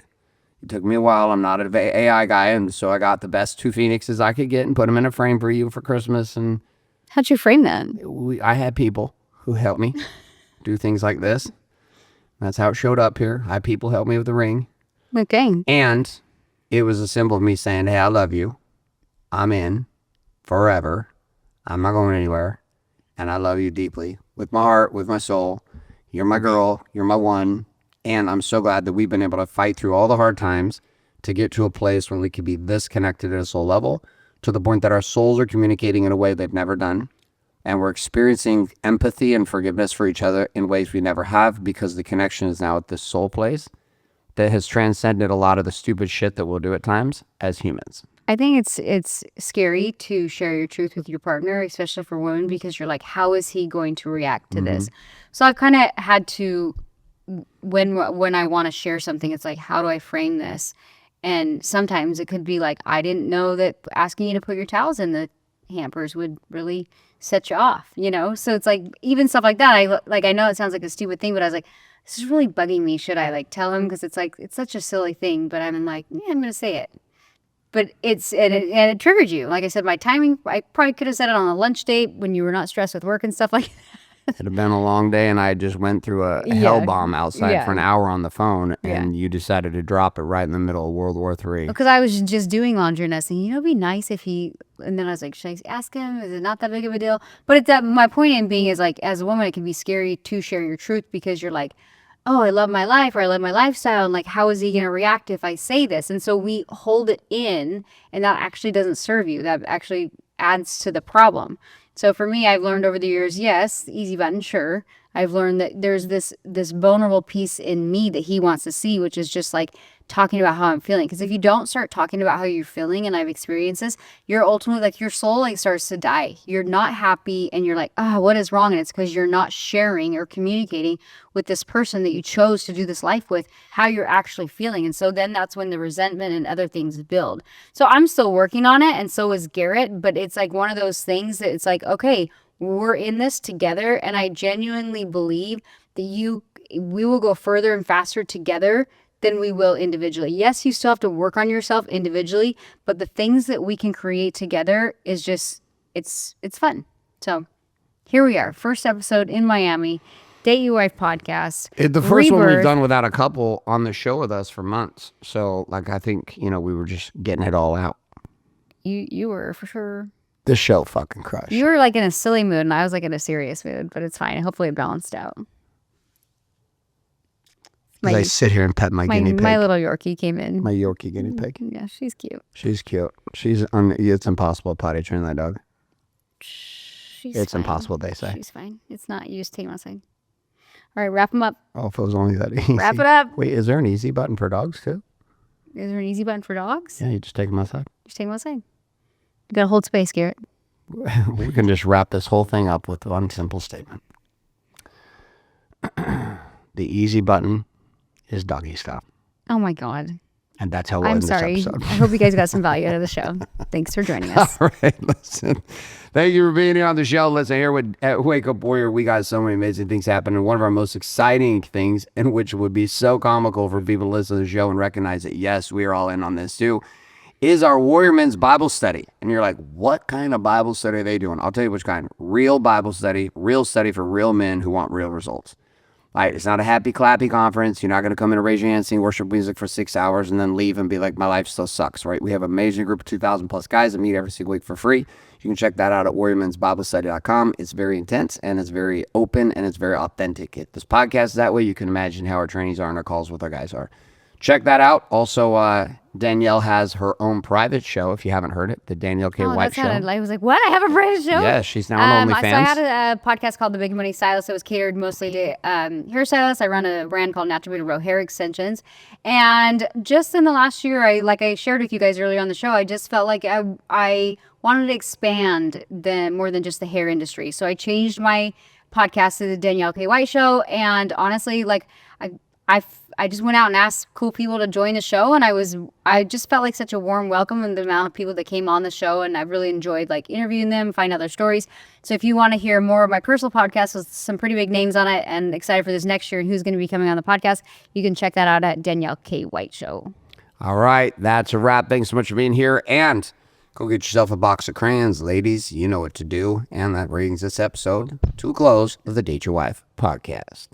It took me a while. I'm not an AI guy, and so I got the best 2 phoenixes I could get and put them in a frame for you for Christmas. And how'd you frame that? I had people who helped me do things like this. That's how it showed up here. I had people help me with the ring. Okay. And it was a symbol of me saying, hey, I love you. I'm in forever. I'm not going anywhere. And I love you deeply with my heart, with my soul. You're my girl. You're my one. And I'm so glad that we've been able to fight through all the hard times to get to a place when we can be this connected at a soul level, to the point that our souls are communicating in a way they've never done. And we're experiencing empathy and forgiveness for each other in ways we never have, because the connection is now at this soul place that has transcended a lot of the stupid shit that we'll do at times as humans. I think it's scary to share your truth with your partner, especially for women, because you're like, how is he going to react to this? So I've kind of had to, when I want to share something, it's like, how do I frame this? And sometimes it could be like, I didn't know that asking you to put your towels in the hampers would really set you off, you know? So it's like, even stuff like that, I know it sounds like a stupid thing, but I was like, this is really bugging me. Should I like tell him? Because it's like, it's such a silly thing, but I'm like, yeah, I'm going to say it. But it triggered you. Like I said, my timing, I probably could have said it on a lunch date when you were not stressed with work and stuff like that. It'd have been a long day, and I just went through a hell bomb outside for an hour on the phone, and you decided to drop it right in the middle of World War III. Because I was just doing laundry and I was thinking, you know, it'd be nice if he, and then I was like, should I ask him? Is it not that big of a deal? But it's that, my point in being is like, as a woman, it can be scary to share your truth because you're like, oh, I love my life or I love my lifestyle. And like, how is he going to react if I say this? And so we hold it in, and that actually doesn't serve you. That actually adds to the problem. So for me, I've learned over the years, yes, easy button, sure. I've learned that there's this vulnerable piece in me that he wants to see, which is just like talking about how I'm feeling. Because if you don't start talking about how you're feeling, and I've experienced this, you're ultimately like, your soul like starts to die. You're not happy, and you're like, what is wrong? And it's because you're not sharing or communicating with this person that you chose to do this life with how you're actually feeling. And so then that's when the resentment and other things build. So I'm still working on it, and so is Garrett, but it's like one of those things that it's like, okay, we're in this together, and I genuinely believe that we will go further and faster together than we will individually. Yes, you still have to work on yourself individually, but the things that we can create together is just, it's fun. So here we are, first episode in Miami, Date Your Wife podcast. The first one we've Rebirth. done without a couple on the show with us for months. So like, I think, we were just getting it all out. You were for sure. This show fucking crushed. You were like in a silly mood, and I was like in a serious mood, but it's fine. Hopefully it balanced out. As I sit here and pet my guinea pig. My little Yorkie came in. My Yorkie guinea pig. Yeah, she's cute. She's cute. It's impossible to potty train that dog. It's fine. impossible, they say. She's fine. It's not. You just take them outside. All right, wrap them up. Oh, if it was only that easy. Wrap it up. Wait, is there an easy button for dogs too? Is there an easy button for dogs? Yeah, you just take them outside. Just take them outside. You gotta hold space, Garrett. We can just wrap this whole thing up with one simple statement. The easy button is doggy style. Oh my God. And that's how we'll I'm end sorry. this episode. I hope you guys got some value out of the show. Thanks for joining us. All right, listen. Thank you for being here on the show. Listen, here at Wake Up Warrior, we got so many amazing things happening. One of our most exciting things, and which would be so comical for people to listen to the show and recognize that, yes, we are all in on this too, is our Warrior Men's Bible study. And you're like, what kind of Bible study are they doing? I'll tell you which kind. Real Bible study, real study for real men who want real results. All right, it's not a happy clappy conference. You're not going to come in and raise your hand, sing worship music for 6 hours, and then leave and be like, my life still sucks, right? We have an amazing group of 2,000 plus guys that meet every single week for free. You can check that out at warriormensbiblestudy.com. It's very intense, and it's very open, and it's very authentic. This podcast is that way. You can imagine how our trainees are and our calls with our guys are. Check that out. Also, Danielle has her own private show, if you haven't heard it, the Danielle K. White Show. I was like, what? I have a private show? Yeah, she's now on OnlyFans. So I had a podcast called The Big Money Stylist that was catered mostly to hairstylists. I run a brand called Natural Beauty Row Hair Extensions. And just in the last year, I shared with you guys earlier on the show, I just felt like I wanted to expand more than just the hair industry. So I changed my podcast to the Danielle K. White Show. And honestly, I just went out and asked cool people to join the show, and I just felt like such a warm welcome in the amount of people that came on the show, and I really enjoyed interviewing them, find out their stories. So if you want to hear more of my personal podcast with some pretty big names on it, and excited for this next year and who's going to be coming on the podcast, you can check that out at Danielle K. White Show. All right, that's a wrap. Thanks so much for being here, and go get yourself a box of crayons, ladies. You know what to do, and that brings this episode to a close of the Date Your Wife podcast.